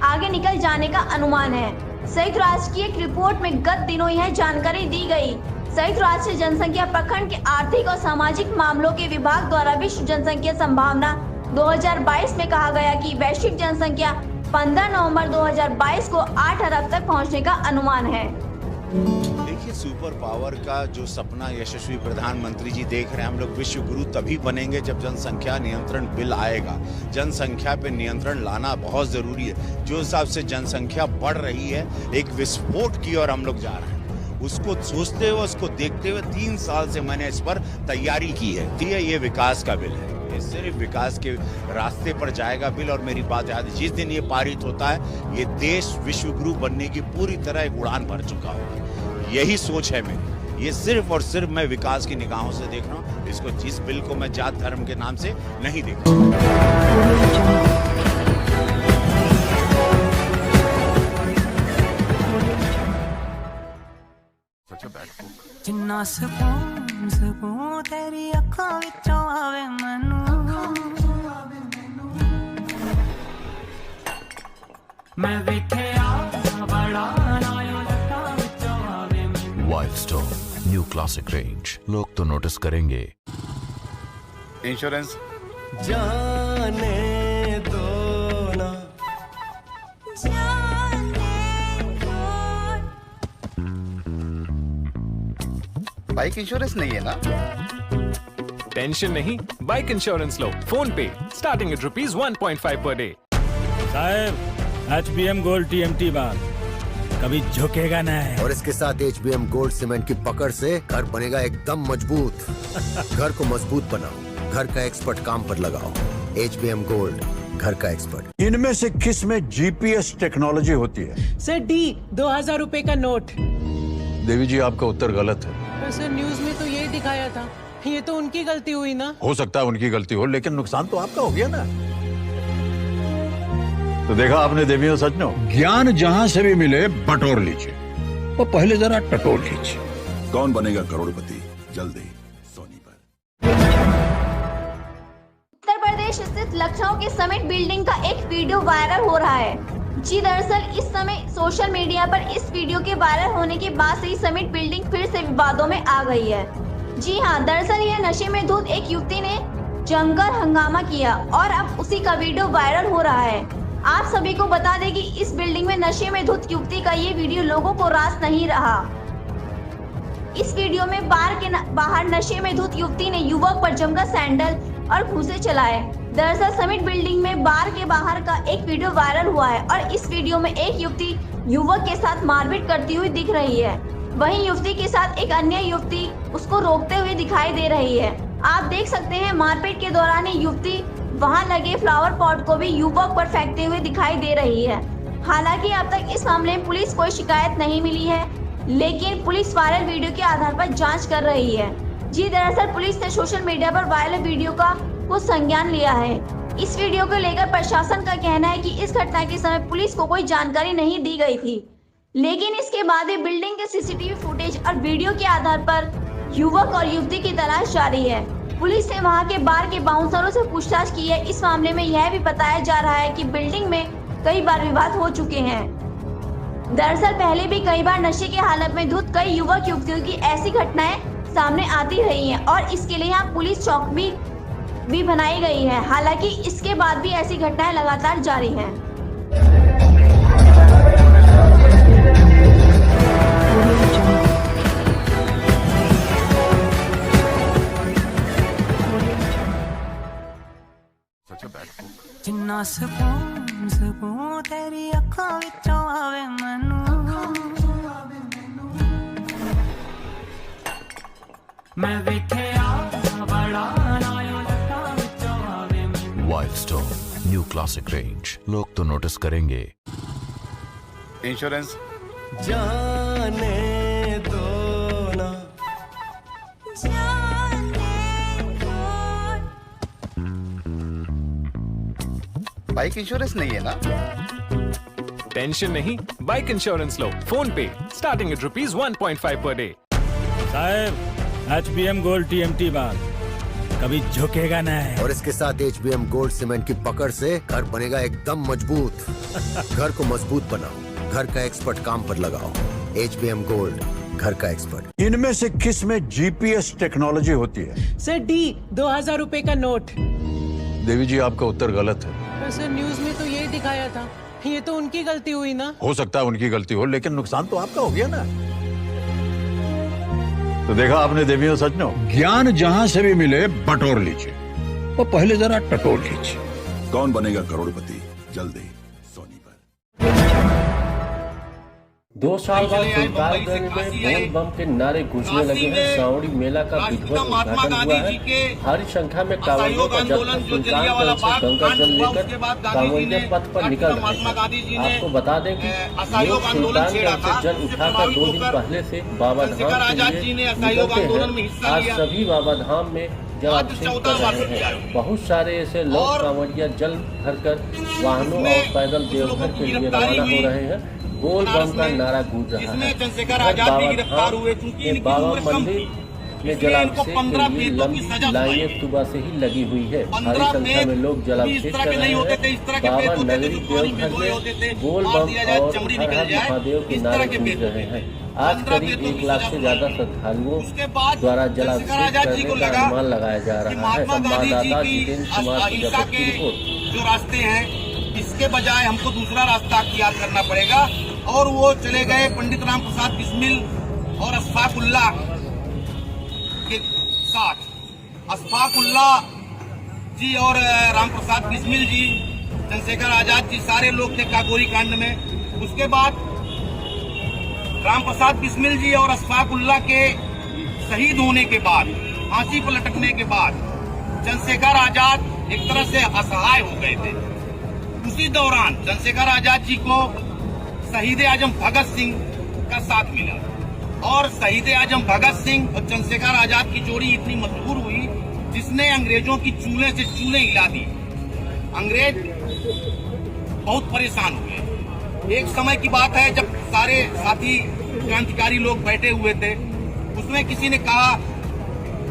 आगे निकल जाने का अनुमान है। संयुक्त राष्ट्र की एक रिपोर्ट में गत दिनों यह जानकारी दी गई। संयुक्त राष्ट्र जनसंख्या प्रखंड के आर्थिक और सामाजिक मामलों के विभाग द्वारा विश्व जनसंख्या संभावना 2022 में कहा गया कि वैश्विक जनसंख्या 15 नवंबर 2022 को 8 अरब तक पहुंचने का अनुमान है। देखिए, सुपर पावर का जो सपना यशस्वी प्रधानमंत्री जी देख रहे हैं, हम लोग विश्व गुरु तभी बनेंगे जब जनसंख्या नियंत्रण बिल आएगा। जनसंख्या पे नियंत्रण लाना बहुत जरूरी है। जो हिसाब से जनसंख्या बढ़ रही है, एक विस्फोट की ओर हम लोग जा रहे हैं। उसको सोचते हुए, उसको देखते हुए 3 साल से मैंने इस पर तैयारी की है। ये विकास का बिल है, ये सिर्फ विकास के रास्ते पर जाएगा बिल। और मेरी बात याद है, जिस दिन ये पारित होता है, ये देश विश्व गुरु बनने की पूरी तरह एक उड़ान भर चुका होगा। यही सोच है मेरी। ये सिर्फ और सिर्फ मैं विकास की निगाहों से देख रहा हूँ इसको। जिस बिल को मैं जात धर्म के नाम से नहीं देख रहा। जिन्ना सकून तेरी अखां विचों आवे मैनू, मैं वेखिया बड़ा नायो लटां विचों आवे मैनू। Wild stone new classic range, लोग तो नोटिस करेंगे। इंश्योरेंस जाने दो ना, बाइक इंश्योरेंस नहीं है ना? टेंशन नहीं, बाइक इंश्योरेंस लो फोन पे, स्टार्टिंग एट ₹1.5 पर डे। साहब, HBM गोल्ड TMT बार कभी झुकेगा नहीं। और इसके साथ HBM गोल्ड सीमेंट की पकड़ से घर बनेगा एकदम मजबूत। घर को मजबूत बनाओ, घर का एक्सपर्ट काम पर लगाओ। HBM गोल्ड, घर का एक्सपर्ट। इनमें से किस में GPS टेक्नोलॉजी होती है? सर, D 2000 रुपए का नोट। देवी जी, आपका उत्तर गलत है। पर सर, न्यूज में तो यही दिखाया था। ये तो उनकी गलती हुई ना। हो सकता है उनकी गलती हो, लेकिन नुकसान तो आपका हो गया ना। तो देखा आपने देवियों सज्जनों, ज्ञान जहां से भी मिले बटोर लीजिए और पहले जरा टटोर लीजिए। कौन बनेगा करोड़पति, जल्दी सोनी पर। उत्तर प्रदेश स्थित लखनऊ के समिट बिल्डिंग का एक वीडियो वायरल हो रहा है। जी दरअसल इस समय सोशल मीडिया पर इस वीडियो के वायरल होने के बाद से ही समिट बिल्डिंग फिर से विवादों में आ गई है। जी हाँ, दरअसल यह नशे में धुत एक युवती ने जमकर हंगामा किया और अब उसी का वीडियो वायरल हो रहा है। आप सभी को बता दें कि इस बिल्डिंग में नशे में धुत युवती का ये वीडियो लोगों को रास नहीं रहा। इस वीडियो में बार के बाहर नशे में धुत युवती ने युवक पर जमकर सैंडल और घूंसे चलाए। दरअसल समिट बिल्डिंग में बार के बाहर का एक वीडियो वायरल हुआ है और इस वीडियो में एक युवती युवक के साथ मारपीट करती हुई दिख रही है। वहीं युवती के साथ एक अन्य युवती उसको रोकते हुए दिखाई दे रही है। आप देख सकते हैं मारपीट के दौरान ही युवती वहां लगे फ्लावर पॉट को भी युवक पर फेंकते हुए दिखाई दे रही है। हालांकि अब तक इस मामले में पुलिस कोई शिकायत नहीं मिली है, लेकिन पुलिस वायरल वीडियो के आधार पर जांच कर रही है। जी दरअसल पुलिस ने सोशल मीडिया पर वायरल वीडियो का कुछ संज्ञान लिया है। इस वीडियो को लेकर प्रशासन का कहना है कि इस घटना के समय पुलिस को कोई जानकारी नहीं दी गई थी, लेकिन इसके बाद भी बिल्डिंग के सीसीटीवी फुटेज और वीडियो के आधार पर युवक और युवती की तलाश जारी है। पुलिस ने वहां के बार के बाउंसरों से पूछताछ की है। इस मामले में यह भी बताया जा रहा है कि बिल्डिंग में कई बार विवाद हो चुके हैं। दरअसल पहले भी कई बार नशे की हालत में धुत कई युवक युवतियों की ऐसी घटनाएं सामने आती रही हैं और इसके लिए यहाँ पुलिस चौकी भी बनाई गई है। हालांकि इसके बाद भी ऐसी घटनाएं लगातार जारी हैं। ਸਕੂਨ ਸਕੂਨ ਤੇਰੀ ਅੱਖਾਂ ਵਿੱਚੋਂ ਆਵੇ ਮੈਨੂੰ ਮੈਂ ਵੇਖਿਆ ਬੜਾ ਨਾਇਓ ਲੱਤਾਂ ਵਿੱਚੋਂ ਆਵੇ ਮੈਨੂੰ wild stone new classic range लोग तो नोटिस करेंगे इंश्योरेंस जाने दो ना बाइक इंश्योरेंस नहीं है ना? टेंशन नहीं, बाइक इंश्योरेंस लो फोन पे स्टार्टिंग एट ₹1.5 पर डे। साहब HBM गोल्ड TMT बार कभी झुकेगा नहीं। और इसके साथ HBM गोल्ड सीमेंट की पकड़ से घर बनेगा एकदम मजबूत। घर को मजबूत बनाओ, घर का एक्सपर्ट काम पर लगाओ। HBM गोल्ड, घर का एक्सपर्ट। इनमें से किस में GPS टेक्नोलॉजी होती है? सर D 2000 रुपए का नोट। देवी जी, आपका उत्तर गलत है। पर सर न्यूज में तो यही दिखाया था, ये तो उनकी गलती हुई ना। हो सकता है उनकी गलती हो, लेकिन नुकसान तो आपका हो गया ना। तो देखा आपने देवियों सज्जनों, ज्ञान जहां से भी मिले बटोर लीजिए और पहले जरा टटोर लीजिए। कौन बनेगा करोड़पति जल्दी सोनी पर। 2 साल बाद सुल्तानगंज में बोल बम के नारे गूंजने लगे हैं। श्रावणी मेला का विधिवत उद्घाटन हुआ है। भारी संख्या में कांवड़ियों का जत्था सुल्तानगंज से गंगा जल लेकर कांवड़िया पथ पर निकल रहे हैं। आपको बता दें कि लोग सुल्तानगंज से जल उठाकर 2 दिन पहले से बाबा धाम के लिए निकलते हैं। आज सभी बाबा धाम में जलाभिषेक कर रहे हैं। बहुत सारे ऐसे लोग कांवड़िया जल भरकर वाहनों और पैदल देवघर के लिए रवाना हो रहे हैं। बोल बम का नारा गूंज रहा है। बाबा मंदिर में जलाभिषेक के लिए लंबी लाइनें सुबह से ही लगी हुई है। भारी संख्या में लोग जलाभिषेक कर रहे हैं। बाबा नगरी देवघर में बोल बम और हर हर महादेव के नारे गूंज रहे हैं। आज करीब 1 लाख से ज्यादा श्रद्धालुओं द्वारा जलाभिषेक करने का अनुमान लगाया जा रहा है। संवाददाता जितेंद्र कुमार मुजफ्फरपुर की रिपोर्ट। जो रास्ते हैं इसके बजाय हमको दूसरा रास्ता अख्तियार करना पड़ेगा और वो चले गए पंडित राम प्रसाद बिस्मिल और अशफाकुल्लाह के साथ। अशफाकुल्लाह जी और राम प्रसाद बिस्मिल जी, चंद्रशेखर आजाद जी, सारे लोग थे काकोरी कांड में। उसके बाद राम प्रसाद बिस्मिल जी और अशफाकुल्लाह के शहीद होने के बाद, फांसी पर लटकने के बाद चंद्रशेखर आजाद एक तरह से असहाय हो गए थे। उसी दौरान चंद्रशेखर आजाद जी को शहीद आजम भगत सिंह का साथ मिला और शहीद आजम भगत सिंह और चंद्रशेखर आजाद की जोड़ी इतनी मशहूर हुई जिसने अंग्रेजों की चूल्हे से चूल्हे हिला दी। अंग्रेज बहुत परेशान हुए। एक समय की बात है जब सारे साथी क्रांतिकारी लोग बैठे हुए थे, उसमें किसी ने कहा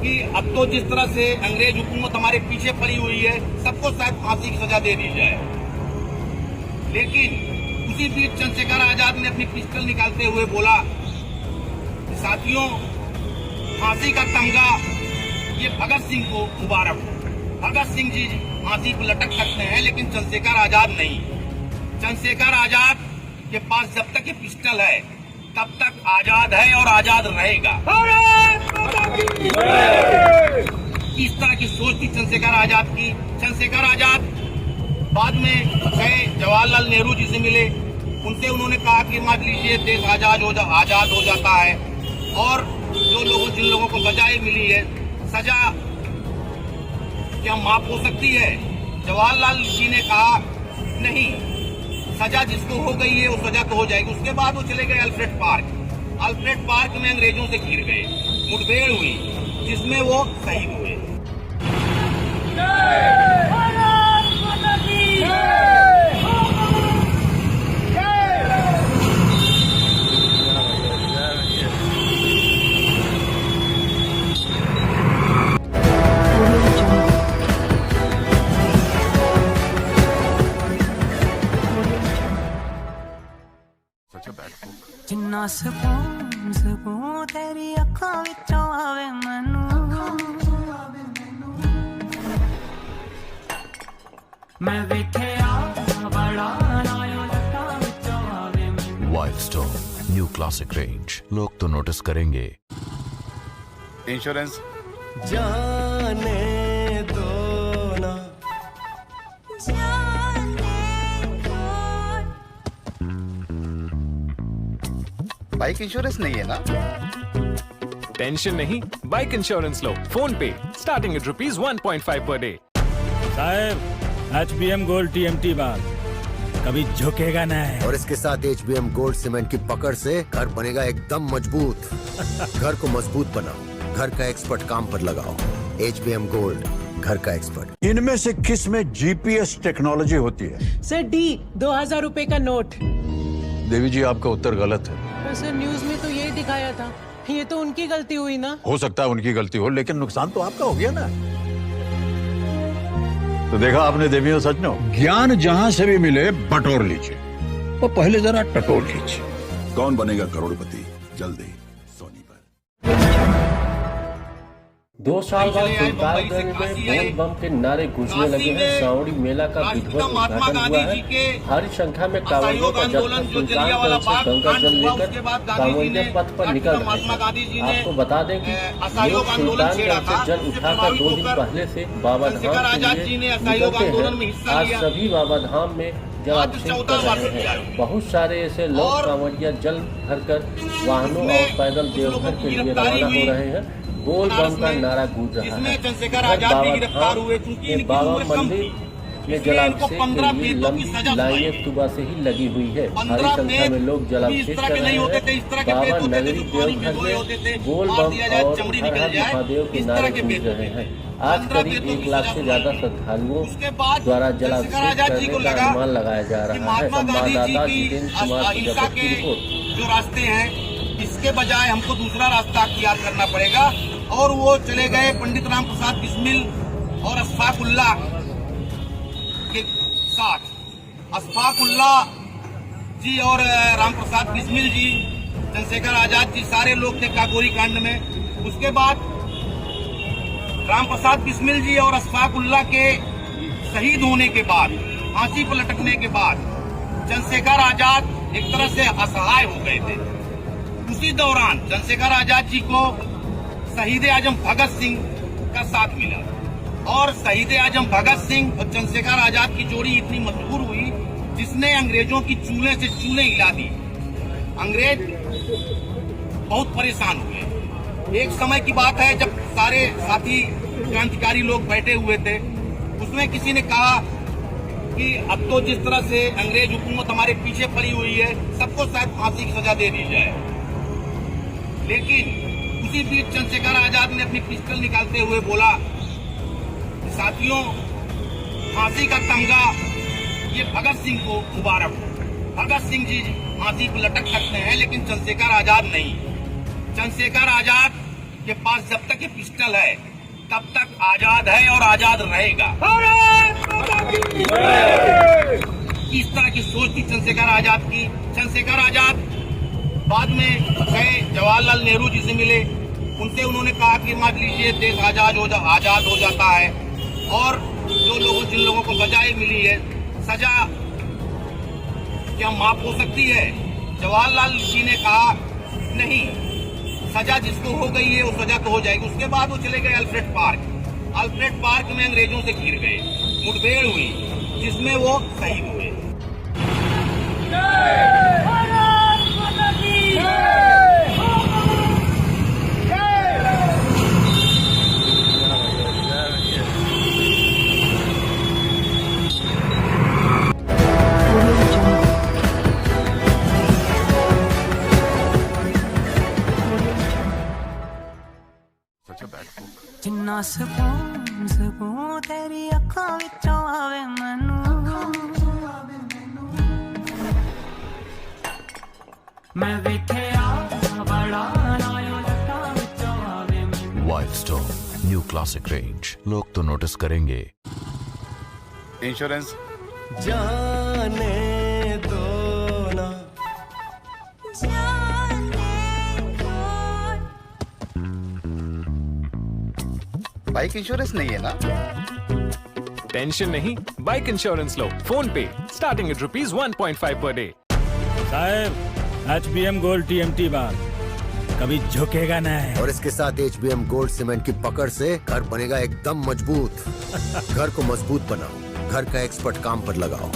कि अब तो जिस तरह से अंग्रेज हुकूमत हमारे पीछे पड़ी हुई है, सबको शायद फांसी की सजा दे दी जाए। लेकिन उसी बीच चंद्रशेखर आजाद ने अपनी पिस्टल निकालते हुए बोला, साथियों, फांसी का तमगा ये भगत सिंह को मुबारक हो। भगत सिंह जी फांसी पर लटक सकते हैं लेकिन चंद्रशेखर आजाद नहीं। चंद्रशेखर आजाद के पास जब तक ये पिस्टल है तब तक आजाद है और आजाद रहेगा। इस तरह की सोच थी चंद्रशेखर आजाद की। चंद्रशेखर आजाद बाद में गए जवाहरलाल नेहरू जी से मिले, उनसे उन्होंने कहा कि मान लीजिए देश आजाद हो जाता है और जिन लोगों को सजाएं मिली है, सजा क्या माफ हो सकती है? जवाहरलाल जी ने कहा नहीं, सजा जिसको हो गई है वो सजा तो हो जाएगी। उसके बाद वो चले गए अल्फ्रेड पार्क। अल्फ्रेड पार्क में अंग्रेजों से घिर गए, मुठभेड़ हुई जिसमें वो शहीद हुए। जिन्ना सकून सकून तेरी अखां विचों आवे मैनू मैं वेखिया बड़ा नायो लटां विचों आवे मैनू। Wild stone new classic range लोग तो नोटिस करेंगे। इंश्योरेंस जाने दो ना जाने बाइक इंश्योरेंस नहीं है ना? टेंशन नहीं, बाइक इंश्योरेंस लो फोन पे स्टार्टिंग एट ₹1.5 पर डे। साहब HBM गोल्ड TMT बार कभी झुकेगा नहीं। और इसके साथ HBM गोल्ड सीमेंट की पकड़ से घर बनेगा एकदम मजबूत। घर को मजबूत बनाओ, घर का एक्सपर्ट काम पर लगाओ। HBM गोल्ड, घर का एक्सपर्ट। इनमें से किस में GPS टेक्नोलॉजी होती है? सर D 2000 रुपए का नोट। देवी जी, आपका उत्तर गलत है। पर सर न्यूज में तो यही दिखाया था। ये तो उनकी गलती हुई ना। हो सकता है उनकी गलती हो, लेकिन नुकसान तो आपका हो गया ना। तो देखा आपने देवियों, सच में ज्ञान जहां से भी मिले बटोर लीजिए, वो पहले जरा टटोल लीजिए। कौन बनेगा करोड़पति? जल्दी सोनी पर। 2 साल बाद सुल्तानगंज में बोल बम के नारे गूंजने लगे हैं। सावड़ी मेला का विधिवत उद्घाटन हुआ है। भारी संख्या में कांवड़ियों का जत्था सुल्तानगंज से गंगा जल लेकर कांवड़िया पथ पर निकल रहे हैं। आपको बता दें कि लोग सुल्तानगंज से जल उठाकर 2 दिन पहले से बाबा धाम के लिए निकलते हैं। आज सभी बाबा धाम में जलाभिषेक कर रहे हैं। बहुत सारे ऐसे लोग कांवड़िया जल भरकर वाहनों और पैदल देवघर के लिए रवाना हो रहे हैं। बोल बम का नारा गूंज रहा है। बाबा मंदिर में जलाभिषेक के लिए लंबी लाइनें सुबह से ही लगी हुई है। भारी संख्या में लोग जलाभिषेक कर रहे हैं। बाबा नगरी देवघर में बोल बम और हर हर महादेव के नारे गूंज रहे हैं। आज करीब 1 लाख से ज्यादा श्रद्धालुओं द्वारा जलाभिषेक करने का अनुमान लगाया जा रहा है। संवाददाता जितेंद्र कुमार प्रजापति की रिपोर्ट। जो रास्ते हैं, इसके बजाय हमको दूसरा रास्ता अख्तियार करना पड़ेगा और वो चले गए पंडित राम प्रसाद बिस्मिल और अशफाकुल्लाह के साथ। अशफाकुल्लाह जी और राम प्रसाद बिस्मिल जी, चंद्रशेखर आजाद जी, सारे लोग थे काकोरी कांड में। उसके बाद राम प्रसाद बिस्मिल जी और अशफाकुल्लाह के शहीद होने के बाद, फांसी पर लटकने के बाद चंद्रशेखर आजाद एक तरह से असहाय हो गए थे। उसी दौरान चंद्रशेखर आजाद जी को शहीद आजम भगत सिंह का साथ मिला और शहीद आजम भगत सिंह और चंद्रशेखर आजाद की जोड़ी इतनी मशहूर हुई जिसने अंग्रेजों की चूल्हे से चूल्हे हिला दी। अंग्रेज बहुत परेशान हुए। एक समय की बात है जब सारे साथी क्रांतिकारी लोग बैठे हुए थे, उसमें किसी ने कहा कि अब तो जिस तरह से अंग्रेज हुकूमत हमारे पीछे पड़ी हुई है, सबको शायद फांसी की सजा दे दी जाए। लेकिन उसी बीच चंद्रशेखर आजाद ने अपनी पिस्टल निकालते हुए बोला, साथियों, फांसी का तमगा ये भगत सिंह को मुबारक हो। भगत सिंह जी फांसी पर लटक सकते हैं, लेकिन चंद्रशेखर आजाद नहीं। चंद्रशेखर आजाद के पास जब तक ये पिस्टल है तब तक आजाद है और आजाद रहेगा। इस तरह की सोच थी चंद्रशेखर आजाद की। चंद्रशेखर आजाद बाद में गए जवाहरलाल नेहरू जी से मिले। उनसे उन्होंने कहा कि मान लीजिए देश आजाद हो जाता है और जिन लोगों को सजाएं मिली है, सजा क्या माफ हो सकती है? जवाहरलाल जी ने कहा नहीं, सजा जिसको हो गई है वो सजा तो हो जाएगी। उसके बाद वो चले गए अल्फ्रेड पार्क। अल्फ्रेड पार्क में अंग्रेजों से घिर गए, मुठभेड़ हुई जिसमें वो शहीद हुए। जिन्ना सकून तेरी अखां विचों आवे मैनू, मैं वेखिया बड़ा लायो लटां विचों आवे मैनू। वाइल्डस्टोन न्यू क्लासिक रेंज, लोग तो नोटिस करेंगे। इंश्योरेंस जाने दो ना। बाइक इंश्योरेंस नहीं है ना? टेंशन नहीं, बाइक इंश्योरेंस लो फोन पे स्टार्टिंग एट ₹1.5 पर डे। साहब HBM गोल्ड TMT बार कभी झुकेगा नहीं। और इसके साथ HBM गोल्ड सीमेंट की पकड़ से घर बनेगा एकदम मजबूत। घर को मजबूत बनाओ, घर का एक्सपर्ट काम पर लगाओ।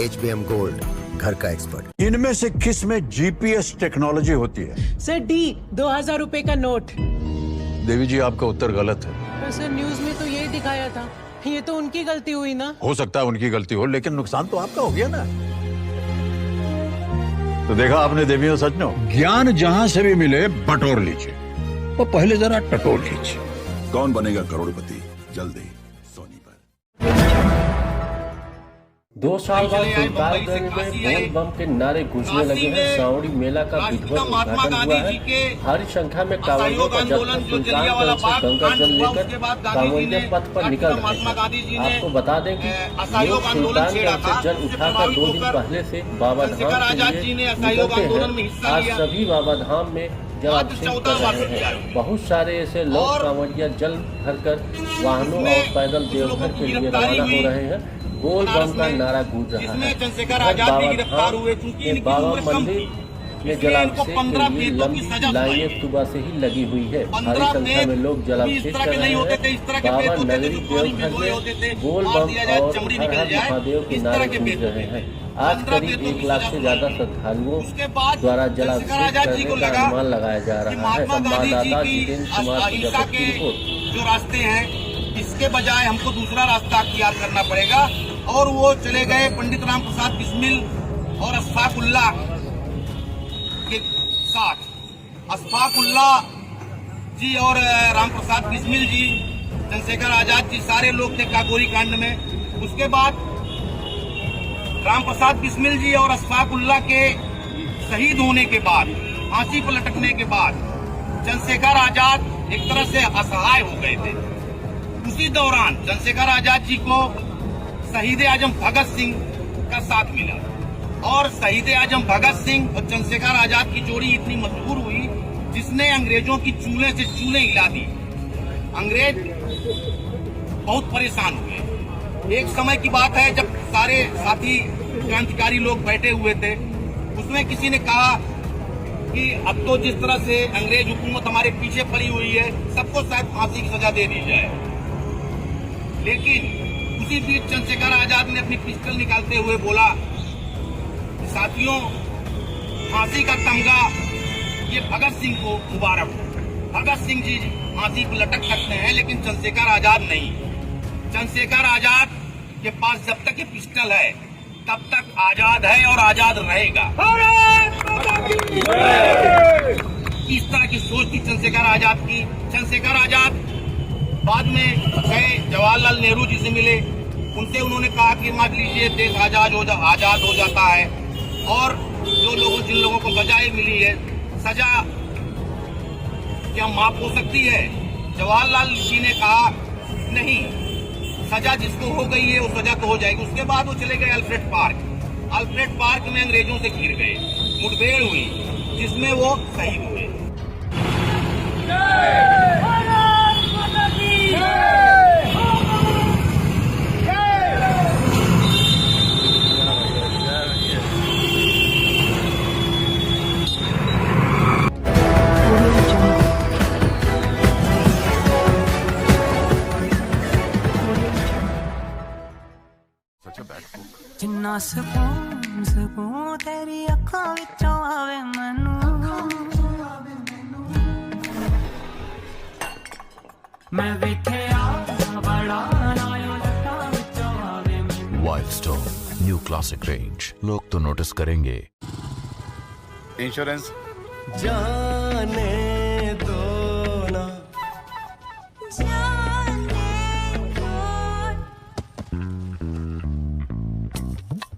HBM गोल्ड, घर का एक्सपर्ट। इनमें से किस में जीपीएस टेक्नोलॉजी होती है? सर डी 2000 रुपए का नोट। देवी जी आपका उत्तर गलत है। पर सर न्यूज में तो यही दिखाया था, ये तो उनकी गलती हुई ना। हो सकता है उनकी गलती हो, लेकिन नुकसान तो आपका हो गया ना। तो देखा आपने देवियों सज्जनों, ज्ञान जहां से भी मिले बटोर लीजिए, और पहले जरा टटोल लीजिए। कौन बनेगा करोड़पति जल्दी सोनी पर। 2 साल बाद सुल्तानगंज में बोल बम के नारे गूंजने लगे हैं। श्रावणी मेला का विधिवत उद्घाटन हुआ है। भारी संख्या में कांवड़ियों का जत्था सुल्तानगंज से गंगा जल लेकर कांवड़िया पथ पर निकल रहे हैं। आपको बता दें कि लोग सुल्तानगंज से जल उठाकर 2 दिन पहले से बाबा धाम के लिए निकलते हैं। आज सभी बाबा धाम में जलाभिषेक कर रहे हैं। बहुत सारे ऐसे लोग कांवड़िया जल भरकर वाहनों और पैदल देवघर के लिए रवाना हो रहे हैं। बोल बम का नारा गूंज रहा है। बाबा मंदिर में जलाभिषेक के लिए लंबी लाइनें सुबह से ही लगी हुई है। भारी संख्या में लोग जलाभिषेक कर रहे हैं। बाबा नगरी देवघर में बोल बम और हर हर महादेव के नारे गूंज रहे हैं। आज करीब 1 लाख से ज्यादा श्रद्धालुओं द्वारा जलाभिषेक करने का अनुमान लगाया जा रहा है। संवाददाता जितेंद्र कुमार की रिपोर्ट। जो रास्ते हैं इसके बजाय हमको दूसरा रास्ता अख्तियार करना पड़ेगा, और वो चले गए पंडित राम प्रसाद बिस्मिल और अशफाकुल्लाह के साथ। अशफाकुल्लाह जी और राम प्रसाद बिस्मिल जी, चंद्रशेखर आजाद जी, सारे लोग थे काकोरी कांड में। उसके बाद राम प्रसाद बिस्मिल जी और अशफाकुल्लाह के शहीद होने के बाद, फांसी पर लटकने के बाद चंद्रशेखर आजाद एक तरह से असहाय हो गए थे। उसी दौरान चंद्रशेखर आजाद जी को शहीद आजम भगत सिंह का साथ मिला, और शहीद आजम भगत सिंह और चंद्रशेखर आजाद की जोड़ी इतनी मशहूर हुई जिसने अंग्रेजों की चूल्हे से चूल्हे हिला दी। अंग्रेज बहुत परेशान हुए। एक समय की बात है जब सारे साथी क्रांतिकारी लोग बैठे हुए थे, उसमें किसी ने कहा कि अब तो जिस तरह से अंग्रेज हुकूमत हमारे पीछे पड़ी हुई है, सबको शायद फांसी की सजा दे दी जाए। लेकिन उसी बीच चंद्रशेखर आजाद ने अपनी पिस्टल निकालते हुए बोला, साथियों, फांसी का तमगा ये भगत सिंह को मुबारक हो। भगत सिंह जी फांसी पर लटक सकते हैं, लेकिन चंद्रशेखर आजाद नहीं। चंद्रशेखर आजाद के पास जब तक ये पिस्टल है तब तक आजाद है और आजाद रहेगा। इस तरह की सोच थी चंद्रशेखर आजाद की। चंद्रशेखर आजाद बाद में गए, जवाहरलाल नेहरू जी से मिले। उनसे उन्होंने कहा कि मान लीजिए देश आजाद हो जाता है, और जिन लोगों को सजाएं मिली है, सजा क्या माफ हो सकती है? जवाहरलाल जी ने कहा नहीं, सजा जिसको हो गई है वो सजा तो हो जाएगी। उसके बाद वो चले गए अल्फ्रेड पार्क। अल्फ्रेड पार्क में अंग्रेजों से घिर गए, मुठभेड़ हुई जिसमें वो शहीद हुए। जिन्ना सकून तेरी अखां विचों आवे मैनू, मैं वेखिया बड़ा नायो लटां विचों आवे मैनू। वाइल्डस्टोन न्यू क्लासिक रेंज, लोग तो नोटिस करेंगे। इंश्योरेंस जाने दो ना,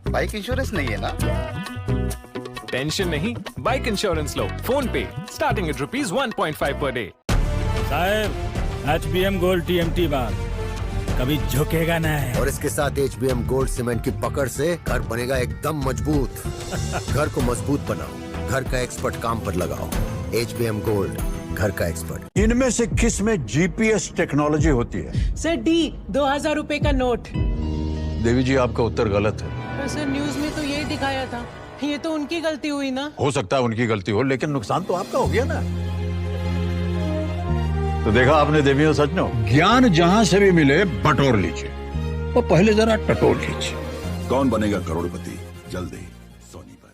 बाइक इंश्योरेंस नहीं है ना? टेंशन नहीं, बाइक इंश्योरेंस लो फोन पे, स्टार्टिंग एट ₹1.5 पर डे। साहब HBM गोल्ड TMT बार कभी झुकेगा नहीं। और इसके साथ HBM गोल्ड सीमेंट की पकड़ से घर बनेगा एकदम मजबूत। घर को मजबूत बनाओ, घर का एक्सपर्ट काम पर लगाओ। HBM गोल्ड, घर का एक्सपर्ट। इनमें से किस में जीपीएस टेक्नोलॉजी होती है? सर डी 2000 रुपए का नोट। देवी जी आपका उत्तर गलत है। पर सर न्यूज में तो यही दिखाया था, ये तो उनकी गलती हुई ना। हो सकता है उनकी गलती हो, लेकिन नुकसान तो आपका हो गया ना। तो देखा आपने देवियों सज्जनों, ज्ञान जहां से भी मिले बटोर लीजिए, और पहले जरा टटोल लीजिए। कौन बनेगा करोड़पति जल्दी सोनी पर।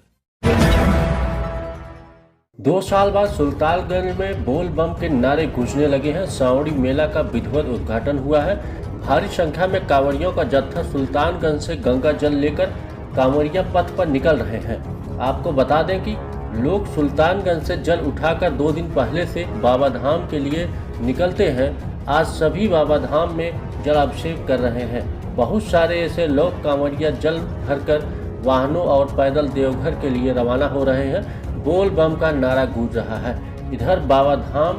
2 साल बाद सुल्तानगंज में बोल बम के नारे गूंजने लगे हैं। सावड़ी मेला का विधिवत उद्घाटन हुआ है। भारी संख्या में कांवड़ियों का जत्था सुल्तानगंज से गंगा जल लेकर कांवड़िया पथ पर निकल रहे हैं। आपको बता दें कि लोग सुल्तानगंज से जल उठाकर 2 दिन पहले से बाबा धाम के लिए निकलते हैं। आज सभी बाबा धाम में जलाभिषेक कर रहे हैं। बहुत सारे ऐसे लोग कांवड़िया जल भरकर वाहनों और पैदल देवघर के लिए रवाना हो रहे हैं। बोल बम का नारा गूंज रहा है। इधर बाबा धाम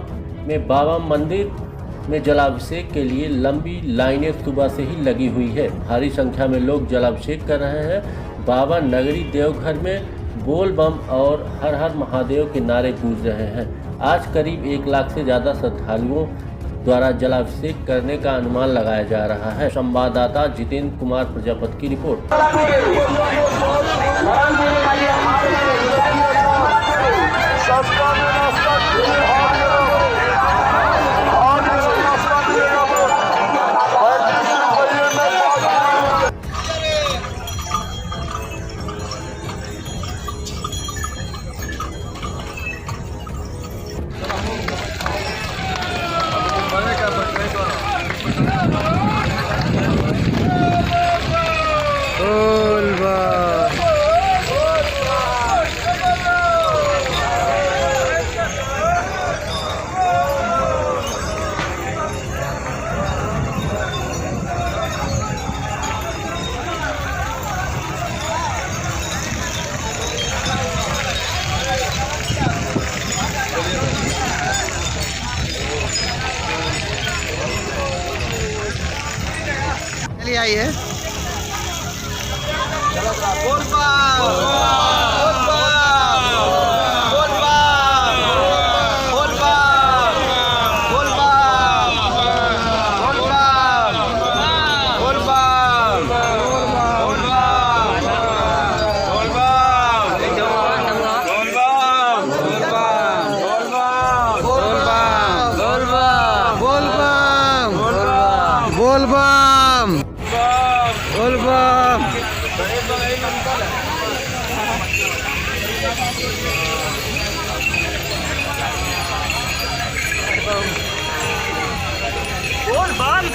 में बाबा मंदिर में जलाभिषेक के लिए लंबी लाइनें सुबह से ही लगी हुई है। भारी संख्या में लोग जलाभिषेक कर रहे हैं। बाबा नगरी देवघर में बोल बम और हर हर महादेव के नारे गूंज रहे हैं। आज करीब 1 लाख से ज़्यादा श्रद्धालुओं द्वारा जलाभिषेक करने का अनुमान लगाया जा रहा है। संवाददाता जितेंद्र कुमार प्रजापति की रिपोर्ट। चलिए आइए। बोल बम बोल बम।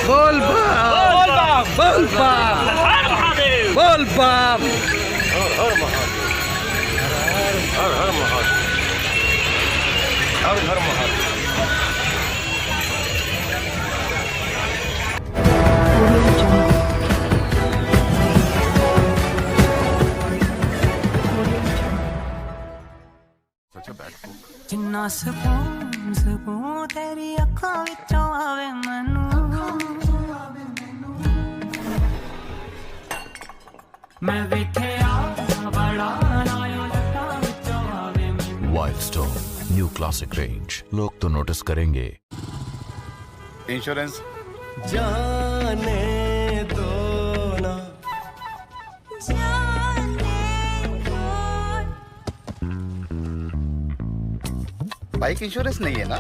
बोल बम बोल बम बोल बम हर महादेव बोल बम हर महादेव हर हर महादेव हर हर महादेव। जिन्ना सकून सकून तेरी अखों विचों आवे मैनू मैं वेखिया बड़ा नायों लट्टां विचों आवे मैनू। Wild stone new classic range, लोग तो नोटिस करेंगे। इंश्योरेंस जाने दो ना बाइक इंश्योरेंस नहीं है ना?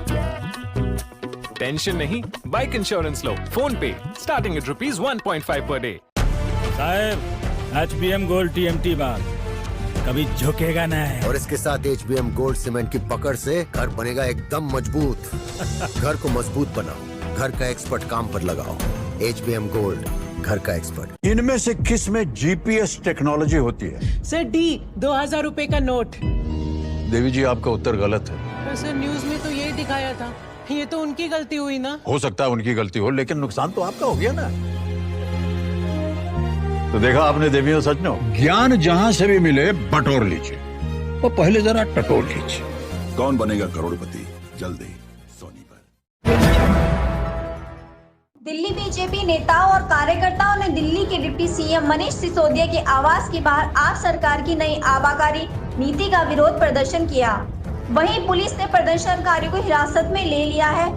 टेंशन नहीं, बाइक इंश्योरेंस लो फोन पे स्टार्टिंग एट ₹1.5 पर डे। साहब HBM गोल्ड TMT बार कभी झुकेगा नहीं। और इसके साथ HBM गोल्ड सीमेंट की पकड़ से घर बनेगा एकदम मजबूत। घर को मजबूत बनाओ, घर का एक्सपर्ट काम पर लगाओ। HBM गोल्ड, घर का एक्सपर्ट। इनमें से किस में GPS टेक्नोलॉजी होती है? सर D 2000 रुपए का नोट। देवी जी, आपका उत्तर गलत है। पर सर न्यूज में तो यही दिखाया था। ये तो उनकी गलती हुई ना। हो सकता है उनकी गलती हो, लेकिन नुकसान तो आपका हो गया ना। तो देखा आपने देवियों सज्जनों, ज्ञान जहां से भी मिले बटोर लीजिए, और पहले जरा टटोल लीजिए। कौन बनेगा करोड़पति? जल्दी सोनी पर। दिल्ली बीजेपी नेताओं और कार्यकर्ताओं ने दिल्ली के डिप्टी सीएम मनीष सिसोदिया के आवास के बाहर आप सरकार की नई आबाकारी नीति का विरोध प्रदर्शन किया। वहीं पुलिस ने प्रदर्शनकारियों को हिरासत में ले लिया है।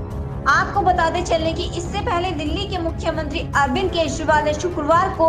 आपको बताते चलें कि इससे पहले दिल्ली के मुख्यमंत्री अरविंद केजरीवाल ने शुक्रवार को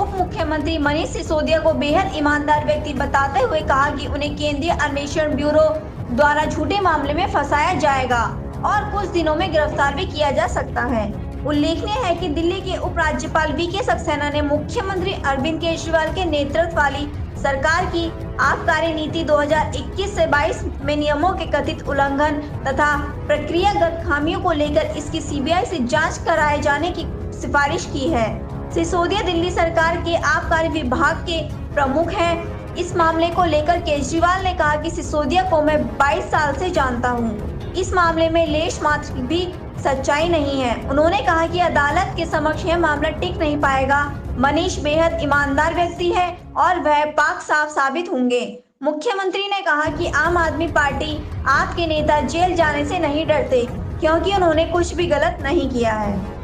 उप मुख्यमंत्री मनीष सिसोदिया को बेहद ईमानदार व्यक्ति बताते हुए कहा कि उन्हें केंद्रीय अन्वेषण ब्यूरो द्वारा झूठे मामले में फंसाया जाएगा और कुछ दिनों में गिरफ्तार भी किया जा सकता है। उल्लेखनीय है कि दिल्ली के उपराज्यपाल वी के सक्सेना ने मुख्यमंत्री अरविंद केजरीवाल के नेतृत्व वाली सरकार की आबकारी नीति 2021 से 22 में नियमों के कथित उल्लंघन तथा प्रक्रियागत खामियों को लेकर इसकी सीबीआई से जांच कराए जाने की सिफारिश की है। सिसोदिया दिल्ली सरकार के आबकारी विभाग के प्रमुख हैं। इस मामले को लेकर केजरीवाल ने कहा कि सिसोदिया को मैं 22 साल से जानता हूं। इस मामले में लेश मात्र भी सच्चाई नहीं है। उन्होंने कहा कि अदालत के समक्ष यह मामला टिक नहीं पाएगा। मनीष बेहद ईमानदार व्यक्ति है और वह पाक साफ साबित होंगे। मुख्यमंत्री ने कहा कि आम आदमी पार्टी आपके नेता जेल जाने से नहीं डरते, क्योंकि उन्होंने कुछ भी गलत नहीं किया है।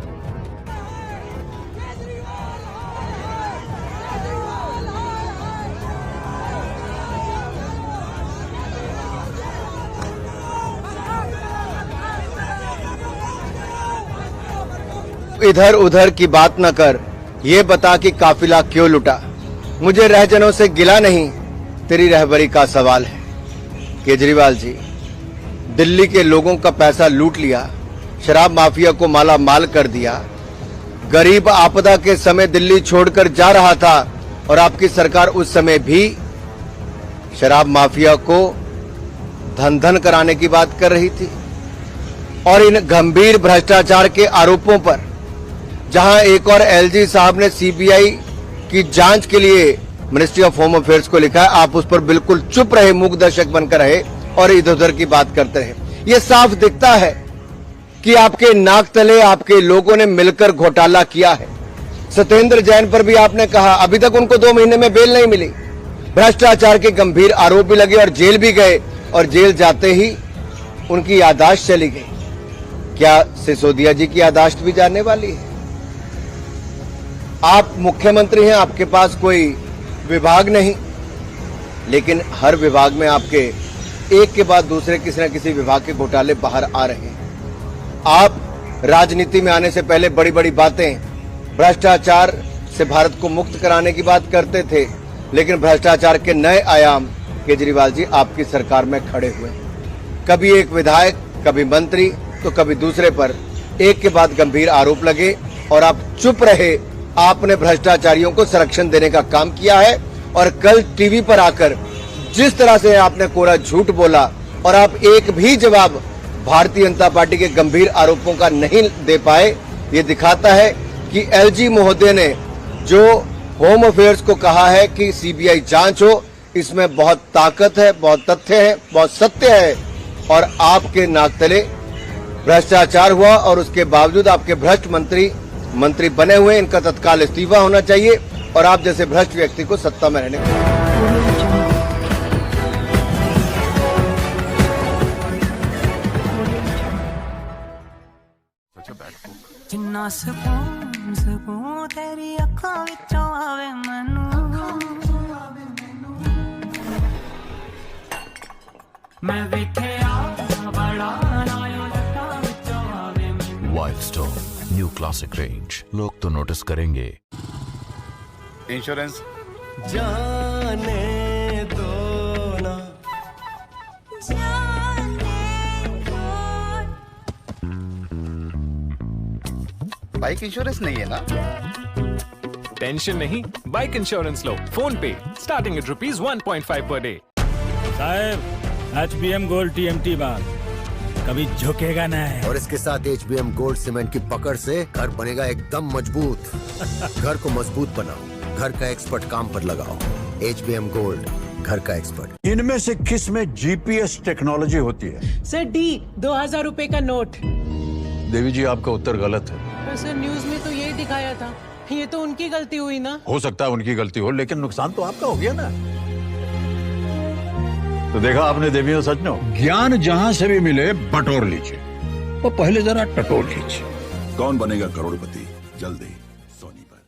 इधर उधर की बात न कर, ये बता कि काफिला क्यों लुटा। मुझे रहजनों से गिला नहीं, तेरी रहबरी का सवाल है। केजरीवाल जी, दिल्ली के लोगों का पैसा लूट लिया, शराब माफिया को माला माल कर दिया। गरीब आपदा के समय दिल्ली छोड़कर जा रहा था और आपकी सरकार उस समय भी शराब माफिया को धन धन कराने की बात कर रही थी। और इन गंभीर भ्रष्टाचार के आरोपों पर जहां एक और एलजी साहब ने सीबीआई की जांच के लिए मिनिस्ट्री ऑफ होम अफेयर्स को लिखा है, आप उस पर बिल्कुल चुप रहे, मूक दर्शक बनकर रहे और इधर उधर की बात करते रहे। ये साफ दिखता है कि आपके नाक तले आपके लोगों ने मिलकर घोटाला किया है। सत्येंद्र जैन पर भी आपने कहा, अभी तक उनको 2 महीने में बेल नहीं मिली। भ्रष्टाचार के गंभीर आरोप भी लगे और जेल भी गए और जेल जाते ही उनकी याददाश्त चली गई। क्या सिसोदिया जी की याददाश्त भी जाने वाली है? आप मुख्यमंत्री हैं, आपके पास कोई विभाग नहीं, लेकिन हर विभाग में आपके एक के बाद दूसरे किसी न किसी विभाग के घोटाले बाहर आ रहे हैं। आप राजनीति में आने से पहले बड़ी बड़ी बातें, भ्रष्टाचार से भारत को मुक्त कराने की बात करते थे, लेकिन भ्रष्टाचार के नए आयाम केजरीवाल जी आपकी सरकार में खड़े हुए। कभी एक विधायक, कभी मंत्री, तो कभी दूसरे पर एक के बाद गंभीर आरोप लगे और आप चुप रहे। आपने भ्रष्टाचारियों को संरक्षण देने का काम किया है और कल टीवी पर आकर जिस तरह से आपने कोरा झूठ बोला और आप एक भी जवाब भारतीय जनता पार्टी के गंभीर आरोपों का नहीं दे पाए, ये दिखाता है कि एलजी महोदय ने जो होम अफेयर्स को कहा है कि सीबीआई जांच हो, इसमें बहुत ताकत है, बहुत तथ्य है, बहुत सत्य है। और आपके नाक तले भ्रष्टाचार हुआ और उसके बावजूद आपके भ्रष्ट मंत्री बने हुए। इनका तत्काल इस्तीफा होना चाहिए और आप जैसे भ्रष्ट व्यक्ति को सत्ता में रहने जिन्ना सकून तेरी अखां विचों आवे मैं वेखिया बड़ा नायो लटां विचों आवे wild stone new classic range, लोग तो नोटिस करेंगे। इंश्योरेंस जाने दो ना, बाइक इंश्योरेंस नहीं है ना? टेंशन नहीं, बाइक इंश्योरेंस लो फोन पे, स्टार्टिंग एट ₹1.5 पर डे। साहब, HBM गोल्ड TMT बार कभी झुकेगा नहीं। और इसके साथ HBM गोल्ड सीमेंट की पकड़ से घर बनेगा एकदम मजबूत। घर को मजबूत बनाओ, घर का एक्सपर्ट काम पर लगाओ। HBM गोल्ड, घर का एक्सपर्ट। इनमें से किस में GPS टेक्नोलॉजी होती है? सर डी 2000 रुपए का नोट। देवी जी, आपका उत्तर गलत है। पर सर न्यूज में तो यही दिखाया था। ये तो उनकी गलती हुई ना। हो सकता है उनकी गलती हो, लेकिन नुकसान तो आपका हो गया ना। तो देखा आपने देवियों सजनों, ज्ञान जहां से भी मिले बटोर लीजिए, वो पहले जरा टटोल लीजिए। कौन बनेगा करोड़पति, जल्दी सोनी पर।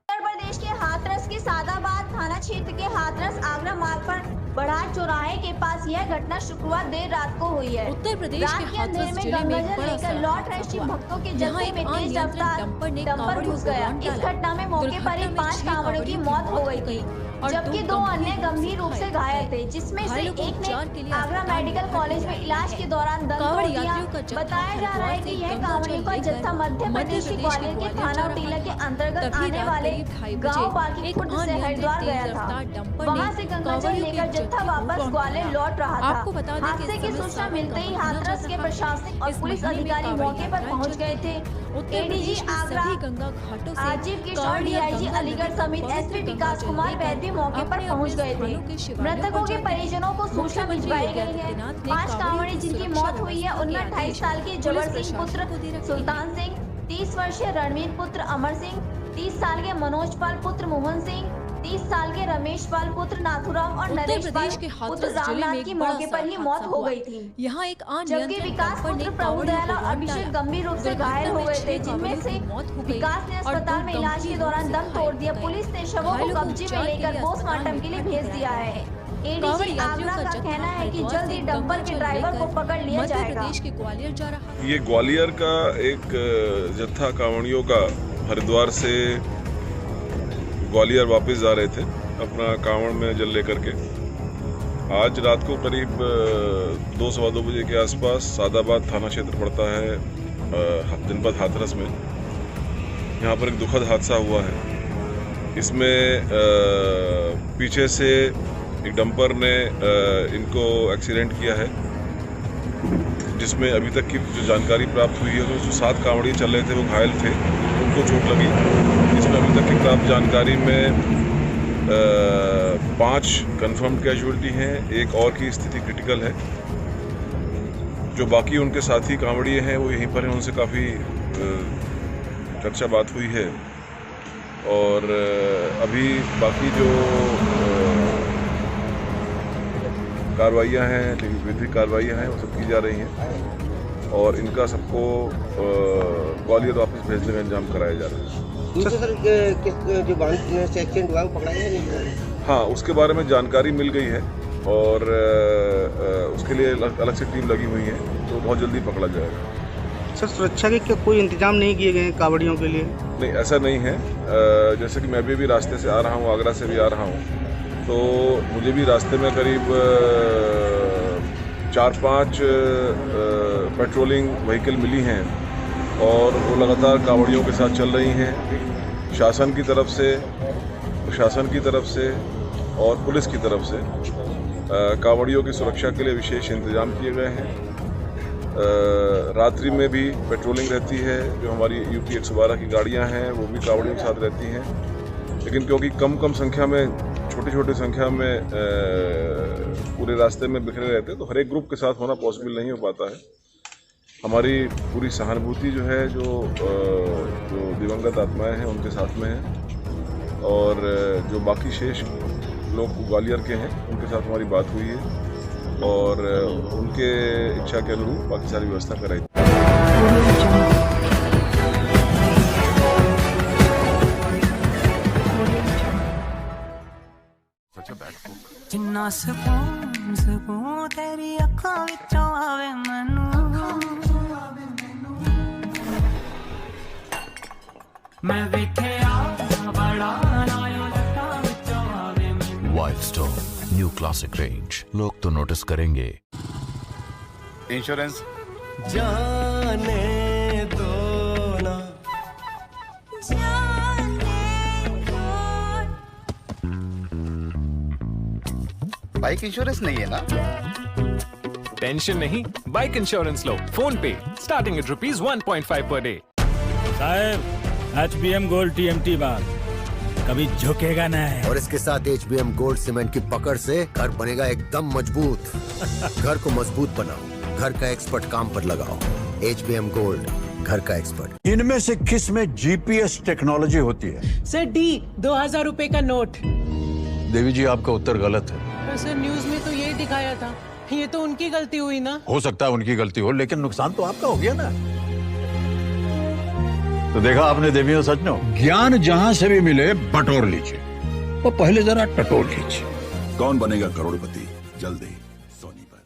उत्तर प्रदेश के हाथरस के सादाबाद थाना क्षेत्र के हाथरस आगरा मार्ग पर बढ़ार चौराहे के पास यह घटना शुक्रवार देर रात को हुई है। उत्तर प्रदेश रात के अंधेरे में गंगाजल लेकर लौट रहे शिव भक्तों के जत्थे में तेज रफ्तार डंपर घुस गया। इस घटना में मौके पर ही 5 कांवड़ियों की मौत हो गई थी, जबकि 2 अन्य गंभीर रूप से घायल थे, जिसमें से एक ने आगरा मेडिकल कॉलेज में इलाज के दौरान दम तोड़ दिया। बताया जा रहा है कि यह कांवड़ियों का जत्था मध्य प्रदेश के ग्वालियर के थाना टीला के अंतर्गत आने वाले गांव बाकी खुर्द से हरिद्वार गया था। वहां से गंगा जल लेकर जत्था वापस ग्वालियर लौट रहा था। हादसे की सूचना मिलते ही हाथरस के प्रशासनिक और पुलिस अधिकारी मौके पर पहुंच गए थे। एडीजी आगरा राजीव किशोर, डीआईजी अलीगढ़ समेत एसपी विकास कुमार वैद्य भी मौके पर पहुंच गए थे। मृतकों के परिजनों को सूचना भिजवाई गई है। 5 कांवड़ी जिनकी मौत हुई है उनमें 28 साल के जबर सिंह पुत्र सुल्तान सिंह, 30 वर्षीय रणवीर पुत्र अमर सिंह, 30 साल के मनोज पाल पुत्र मोहन सिंह, 30 साल के रमेश पाल पुत्र नाथुराम और नरेश पाल पुत्र रामनाथ की मौके पर ही मौत हो गई थी। यहाँ एक जबकि विकास पुत्र प्रभुदयाल और अभिषेक गंभीर रूप से घायल हो गए थे, जिनमें से विकास ने अस्पताल में इलाज के दौरान दम तोड़ दिया। पुलिस ने शवों को कब्जे में लेकर पोस्टमार्टम के लिए भेज दिया है। एडीजी आगरा का कहना है कि जल्द ही डंपर के ड्राइवर को पकड़ लिया जाएगा। ये ग्वालियर का एक जत्था कांवड़ियों का हरिद्वार से ग्वालियर वापस जा रहे थे अपना कांवड़ में जल लेकर के। आज रात को करीब 2-2:15 बजे के आसपास सादाबाद थाना क्षेत्र पड़ता है जनपद हाथरस में। यहाँ पर एक दुखद हादसा हुआ है। इसमें पीछे से एक डंपर ने इनको एक्सीडेंट किया है, जिसमें अभी तक की जो जानकारी प्राप्त हुई है तो जो 7 कांवड़ी चल रहे थे वो घायल थे, उनको चोट लगी। इसमें अभी तक की प्राप्त जानकारी में 5 कंफर्म्ड कैजुअलिटी हैं, एक और की स्थिति क्रिटिकल है। जो बाकी उनके साथी कांवड़िए हैं वो यहीं पर हैं, उनसे काफ़ी चर्चा बात हुई है। और अभी बाकी जो कार्रवाइयाँ हैं, विधिक कार्रवाइयाँ हैं, वो सब की जा रही हैं और इनका सबको ग्वालियर वापस भेजने का इंतजाम कराया जा रहा है। सर जो वाहन से एक्सीडेंट हुआ वो पकड़ा गया नहीं? हाँ, उसके बारे में जानकारी मिल गई है और उसके लिए अलग से टीम लगी हुई है, तो बहुत जल्दी पकड़ा जाएगा। सर, सुरक्षा के कोई इंतजाम नहीं किए गए हैं कांवड़ियों के लिए? नहीं, ऐसा नहीं है। जैसे कि मैं भी रास्ते से आ रहा हूँ, आगरा से भी आ रहा हूँ, तो मुझे भी रास्ते में करीब 4-5 पेट्रोलिंग व्हीकल मिली हैं और वो लगातार कांवड़ियों के साथ चल रही हैं। शासन की तरफ से, प्रशासन की तरफ से और पुलिस की तरफ से कांवड़ियों की सुरक्षा के लिए विशेष इंतजाम किए गए हैं। रात्रि में भी पेट्रोलिंग रहती है। जो हमारी यूपी 112 की गाड़ियां हैं वो भी कांवड़ियों के साथ रहती हैं, लेकिन क्योंकि कम संख्या में, छोटी संख्या में पूरे रास्ते में बिखरे रहते हैं, तो हर एक ग्रुप के साथ होना पॉसिबल नहीं हो पाता है। हमारी पूरी सहानुभूति जो है, जो दिवंगत आत्माएं हैं उनके साथ में है और जो बाकी शेष लोग ग्वालियर के हैं उनके साथ हमारी बात हुई है और उनके इच्छा के अनुरूप बाकी सारी व्यवस्था कराई। जिन्ना सकून तेरी अखां विचों आवे मैनू, मैं वेखिया बड़ा नायो लटां विचों आवे मैनू। Wild stone new classic range, लोग तो नोटिस करेंगे। इंश्योरेंस जाने दो ना, बाइक इंश्योरेंस नहीं है ना? टेंशन नहीं, बाइक इंश्योरेंस लो फोन पे, स्टार्टिंग एट ₹1.5 पर डे। साहब, HBM गोल्ड TMT बार कभी झुकेगा नहीं। और इसके साथ HBM गोल्ड सीमेंट की पकड़ से घर बनेगा एकदम मजबूत। घर को मजबूत बनाओ, घर का एक्सपर्ट काम पर लगाओ। HBM गोल्ड, घर का एक्सपर्ट। इनमें से किस में GPS टेक्नोलॉजी होती है? सर, D 2000 रुपए का नोट। देवी जी, आपका उत्तर गलत है। सर, न्यूज में तो यही दिखाया था। ये तो उनकी गलती हुई ना? हो सकता है उनकी गलती हो, लेकिन नुकसान तो आपका हो गया ना। तो देखा आपने देवियों सज्जनों, ज्ञान जहां से भी मिले बटोर लीजिए और पहले जरा टटोर लीजिए। कौन बनेगा करोड़पति, जल्दी सोनी पर।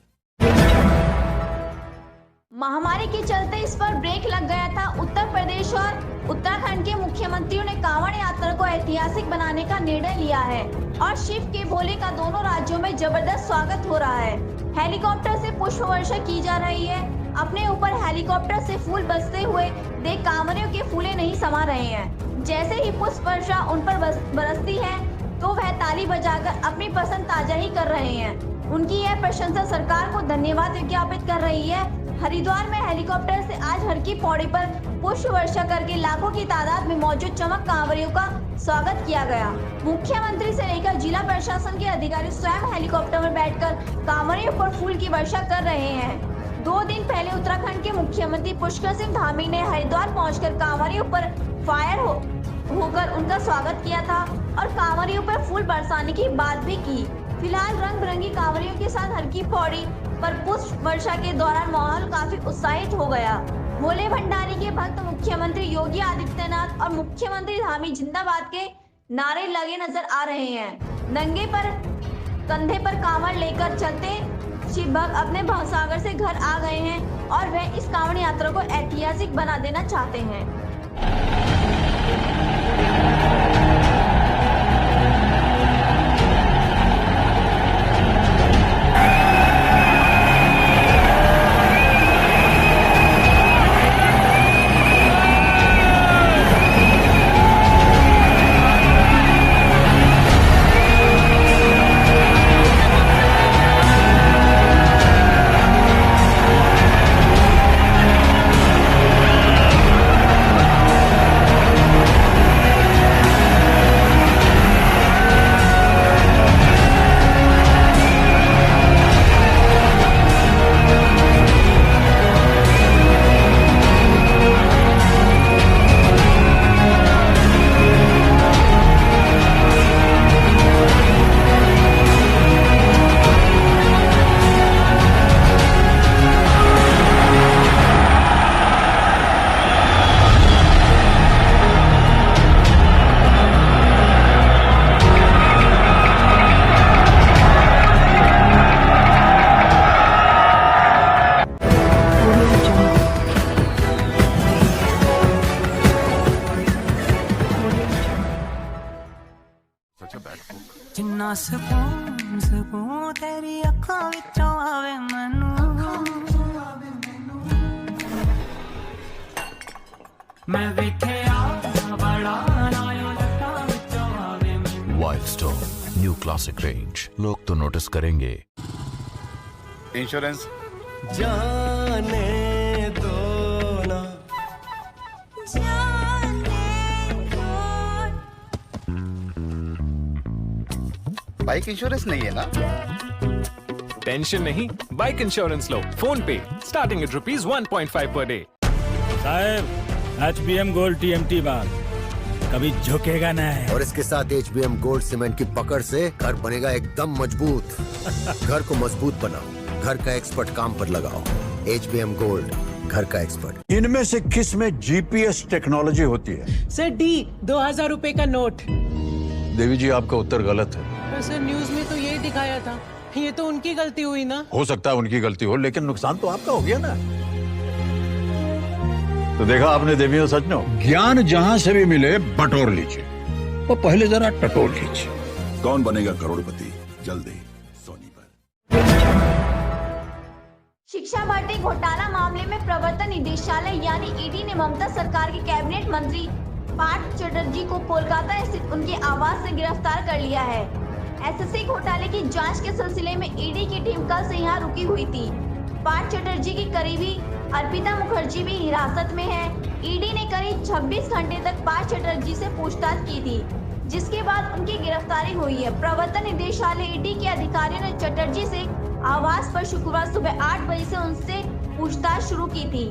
महामारी के चलते इस पर ब्रेक लग गया था। उत्तर प्रदेश और उत्तराखंड के मुख्यमंत्रियों ने कांवड़ यात्रा को ऐतिहासिक बनाने का निर्णय लिया है और शिव के भोले का दोनों राज्यों में जबरदस्त स्वागत हो रहा है। हेलीकॉप्टर से पुष्प वर्षा की जा रही है। अपने ऊपर हेलीकॉप्टर से फूल बरसते हुए देख कांवड़ियों के फूले नहीं समा रहे हैं। जैसे ही पुष्प वर्षा उन पर बरसती है तो वह ताली बजाकर अपनी पसंद ताजा ही कर रहे हैं। उनकी यह प्रशंसा सरकार को धन्यवाद ज्ञापित कर रही है। हरिद्वार में हेलीकॉप्टर से आज हर की पौड़ी पर पुष्प वर्षा करके लाखों की तादाद में मौजूद चमक कांवरियों का स्वागत किया गया। मुख्यमंत्री से लेकर जिला प्रशासन के अधिकारी स्वयं हेलीकॉप्टर में बैठकर कांवरियों पर फूल की वर्षा कर रहे हैं। 2 दिन पहले उत्तराखंड के मुख्यमंत्री पुष्कर सिंह धामी ने हरिद्वार पहुंचकर कांवरियों पर फायर होकर उनका स्वागत किया था और कांवरियों पर फूल बरसाने की बात भी की। फिलहाल रंग बिरंगी कांवरियों के साथ हर की पौड़ी पर पुष्प वर्षा के दौरान माहौल काफी उत्साहित हो गया। भोले भंडारी के भक्त मुख्यमंत्री योगी आदित्यनाथ और मुख्यमंत्री धामी जिंदाबाद के नारे लगे नजर आ रहे हैं। नंगे पर कंधे पर कांवड़ लेकर चलते शिव भक्त अपने भवसागर से घर आ गए हैं और वह इस कांवड़ यात्रा को ऐतिहासिक बना देना चाहते हैं। जिन्ना सकून तेरी अखां विचों आवे मैनू मैं वेखिया बड़ा नायो लटां विचों आवे मैनू। वाइल्डस्टोन न्यू क्लासिक रेंज, लोग तो नोटिस करेंगे। इंश्योरेंस जाने दो ना, बाइक इंश्योरेंस नहीं है ना? टेंशन नहीं, बाइक इंश्योरेंस लो फोन पे, स्टार्टिंग एट ₹1.5 पर डे। साहब HBM गोल्ड TMT बार कभी झुकेगा नहीं। और इसके साथ HBM गोल्ड सीमेंट की पकड़ से घर बनेगा एकदम मजबूत। घर को मजबूत बनाओ, घर का एक्सपर्ट काम पर लगाओ। HBM गोल्ड, घर का एक्सपर्ट। इनमें से किस में GPS टेक्नोलॉजी होती है? सर D 2000 रुपए का नोट। देवी जी, आपका उत्तर गलत है। सर न्यूज में तो यही दिखाया था, ये तो उनकी गलती हुई ना। हो सकता है उनकी गलती हो, लेकिन नुकसान तो आपका हो गया ना। तो देखा आपने देवियों सज्जनों, ज्ञान जहां से भी मिले बटोर लीजिए, और पहले जरा टटोल लीजिए। कौन बनेगा करोड़पति, जल्दी सोनी पर। शिक्षा भर्ती घोटाला मामले में प्रवर्तन निदेशालय यानी ईडी ने ममता सरकार के कैबिनेट मंत्री पार्थ चटर्जी को कोलकाता स्थित उनके आवास से गिरफ्तार कर लिया है। एसएससी घोटाले की जांच के सिलसिले में ईडी की टीम कल से यहां रुकी हुई थी। पार्थ चटर्जी की करीबी अर्पिता मुखर्जी भी हिरासत में है। ईडी ने करीब 26 घंटे तक पार्थ चटर्जी से पूछताछ की थी, जिसके बाद उनकी गिरफ्तारी हुई है। प्रवर्तन निदेशालय ईडी के अधिकारियों ने चटर्जी से आवास पर शुक्रवार सुबह 8 बजे से उनसे पूछताछ शुरू की थी।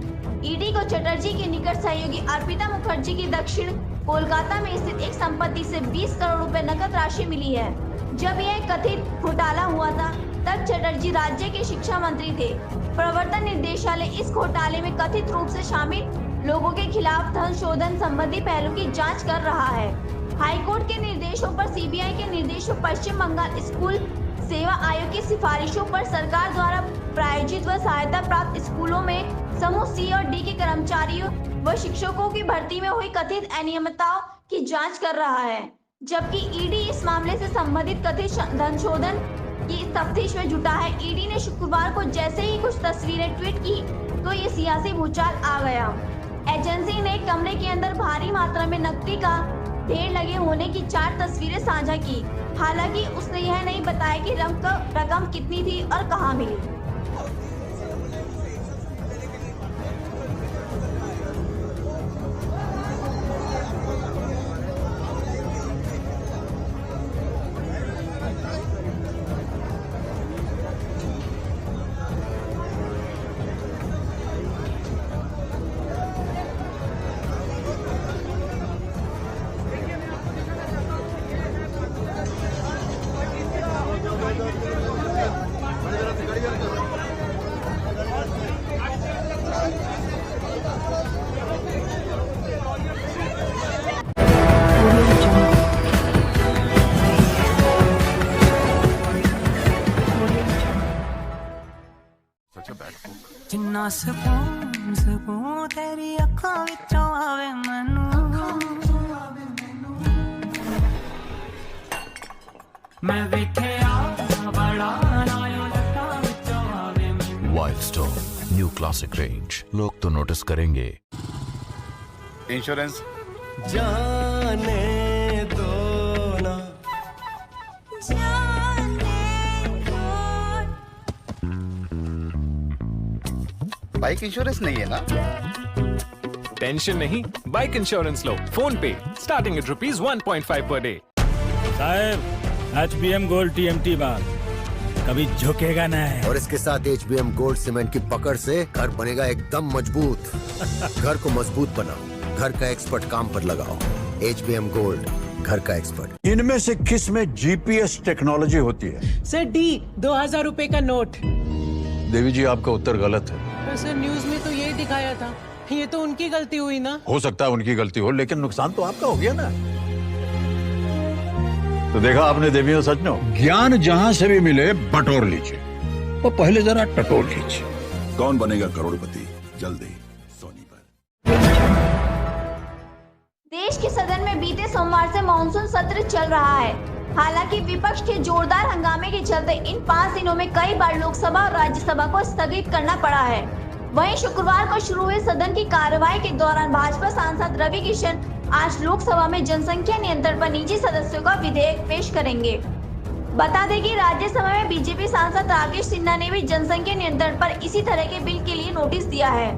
ईडी को चटर्जी के निकट सहयोगी अर्पिता मुखर्जी की दक्षिण कोलकाता में स्थित एक संपत्ति से 20 करोड़ रुपए नकद राशि मिली है। जब यह कथित घोटाला हुआ था तब चटर्जी राज्य के शिक्षा मंत्री थे। प्रवर्तन निदेशालय इस घोटाले में कथित रूप से शामिल लोगों के खिलाफ धन शोधन संबंधी पहलू की जांच कर रहा है। हाईकोर्ट के निर्देशों पर सीबीआई के निर्देशों, पश्चिम बंगाल स्कूल सेवा आयोग की सिफारिशों पर सरकार द्वारा प्रायोजित व सहायता प्राप्त स्कूलों में समूह C और D के कर्मचारियों व शिक्षकों की भर्ती में हुई कथित अनियमितताओं की जांच कर रहा है, जबकि ईडी इस मामले से संबंधित कथित धन शोधन की तफ्तीश में जुटा है। ईडी ने शुक्रवार को जैसे ही कुछ तस्वीरें ट्वीट की तो ये सियासी भूचाल आ गया। एजेंसी ने कमरे के अंदर भारी मात्रा में नकदी का ढेर लगे होने की 4 तस्वीरें साझा की। हालांकि उसने यह नहीं बताया कि रकम कितनी थी और कहां मिली। जिन्ना सकून तेरी अखां विचों आवे मैनू मैं वेखिया बड़ा नायो लटां विचों आवे मैनू। वाइल्डस्टोन न्यू क्लासिक रेंज, लोग तो नोटिस करेंगे। इंश्योरेंस जाने दो ना। बाइक इंश्योरेंस नहीं है ना? टेंशन नहीं, बाइक इंश्योरेंस लो फोन पे, स्टार्टिंग एट ₹1.5 पर डे। साहब HBM गोल्ड TMT बार कभी झुकेगा नहीं। और इसके साथ HBM गोल्ड सीमेंट की पकड़ से घर बनेगा एकदम मजबूत। घर को मजबूत बनाओ, घर का एक्सपर्ट काम पर लगाओ। HBM गोल्ड, घर का एक्सपर्ट। इनमें से किस में GPS टेक्नोलॉजी होती है? सर D 2000 रुपए का नोट। देवी जी, आपका उत्तर गलत है। पर सर न्यूज में तो यही दिखाया था। ये तो उनकी गलती हुई ना। हो सकता है उनकी गलती हो, लेकिन नुकसान तो आपका हो गया ना। तो देखा आपने देवियों सज्जनों, ज्ञान जहां से भी मिले बटोर लीजिए, वो पहले जरा टटोल लीजिए। कौन बनेगा करोड़पति, जल्द ही सोनी पर। देश के सदन में बीते सोमवार से मानसून सत्र चल रहा है। हालांकि विपक्ष के जोरदार हंगामे के चलते इन 5 दिनों में कई बार लोकसभा और राज्यसभा को स्थगित करना पड़ा है। वहीं शुक्रवार को शुरू हुई सदन की कार्यवाही के दौरान भाजपा सांसद रवि किशन आज लोकसभा में जनसंख्या नियंत्रण पर निजी सदस्यों का विधेयक पेश करेंगे। बता दें कि राज्यसभा में बीजेपी सांसद राकेश सिन्हा ने भी जनसंख्या नियंत्रण पर इसी तरह के बिल के लिए नोटिस दिया है।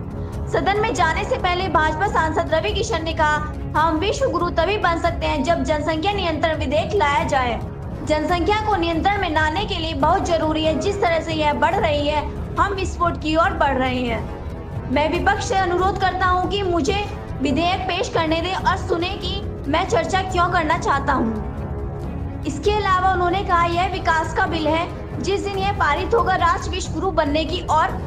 सदन में जाने से पहले भाजपा सांसद रवि किशन ने कहा, हम विश्व गुरु तभी बन सकते हैं जब जनसंख्या नियंत्रण विधेयक लाया जाए। जनसंख्या को नियंत्रण में लाने के लिए बहुत जरूरी है। जिस तरह से यह बढ़ रही है, हम विस्फोट की ओर बढ़ रहे हैं। मैं विपक्ष से अनुरोध करता हूं कि मुझे विधेयक पेश करने दें और सुने कि मैं चर्चा क्यों करना चाहता हूं। इसके अलावा उन्होंने कहा, यह विकास का बिल है। जिस दिन यह पारित होगा, राष्ट्र विश्व गुरु बनने की ओर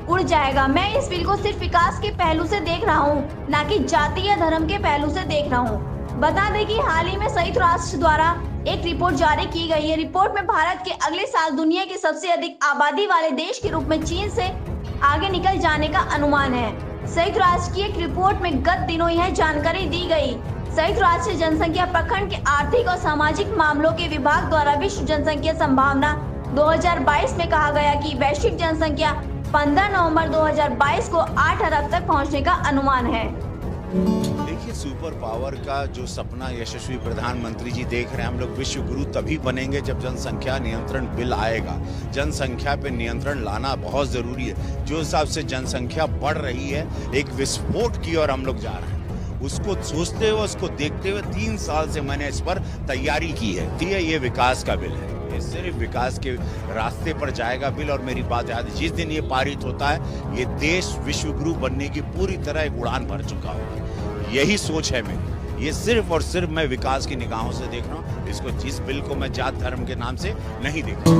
उड़ जाएगा। मैं इस बिल को सिर्फ विकास के पहलू से देख रहा हूं, न कि जाति या धर्म के पहलू से देख रहा हूं। बता दें कि हाल ही में संयुक्त राष्ट्र द्वारा एक रिपोर्ट जारी की गई है। रिपोर्ट में भारत के अगले साल दुनिया के सबसे अधिक आबादी वाले देश के रूप में चीन से आगे निकल जाने का अनुमान है। संयुक्त राष्ट्र की एक रिपोर्ट में गत दिनों यह जानकारी दी गई। संयुक्त राष्ट्र जनसंख्या प्रखंड के आर्थिक और सामाजिक मामलों के विभाग द्वारा विश्व जनसंख्या संभावना 2022 में कहा गया कि वैश्विक जनसंख्या 15 नवंबर 2022 को 8 अरब तक पहुंचने का अनुमान है। देखिए, सुपर पावर का जो सपना यशस्वी प्रधानमंत्री जी देख रहे हैं, हम लोग विश्व गुरु तभी बनेंगे जब जनसंख्या नियंत्रण बिल आएगा। जनसंख्या पे नियंत्रण लाना बहुत जरूरी है। जो हिसाब से जनसंख्या बढ़ रही है, एक विस्फोट की ओर हम लोग जा रहे हैं। उसको सोचते हुए, उसको देखते हुए 3 साल से मैंने इस पर तैयारी की है। ये विकास का बिल है, ये सिर्फ विकास के रास्ते पर जाएगा बिल। और मेरी बात याद है, जिस दिन ये पारित होता है, ये देश विश्व गुरु बनने की पूरी तरह एक उड़ान भर चुका होगा। यही सोच है मेरी। ये सिर्फ और सिर्फ मैं विकास की निगाहों से देख रहा हूँ। इसको, जिस बिल को मैं जात धर्म के नाम से नहीं देख रहा।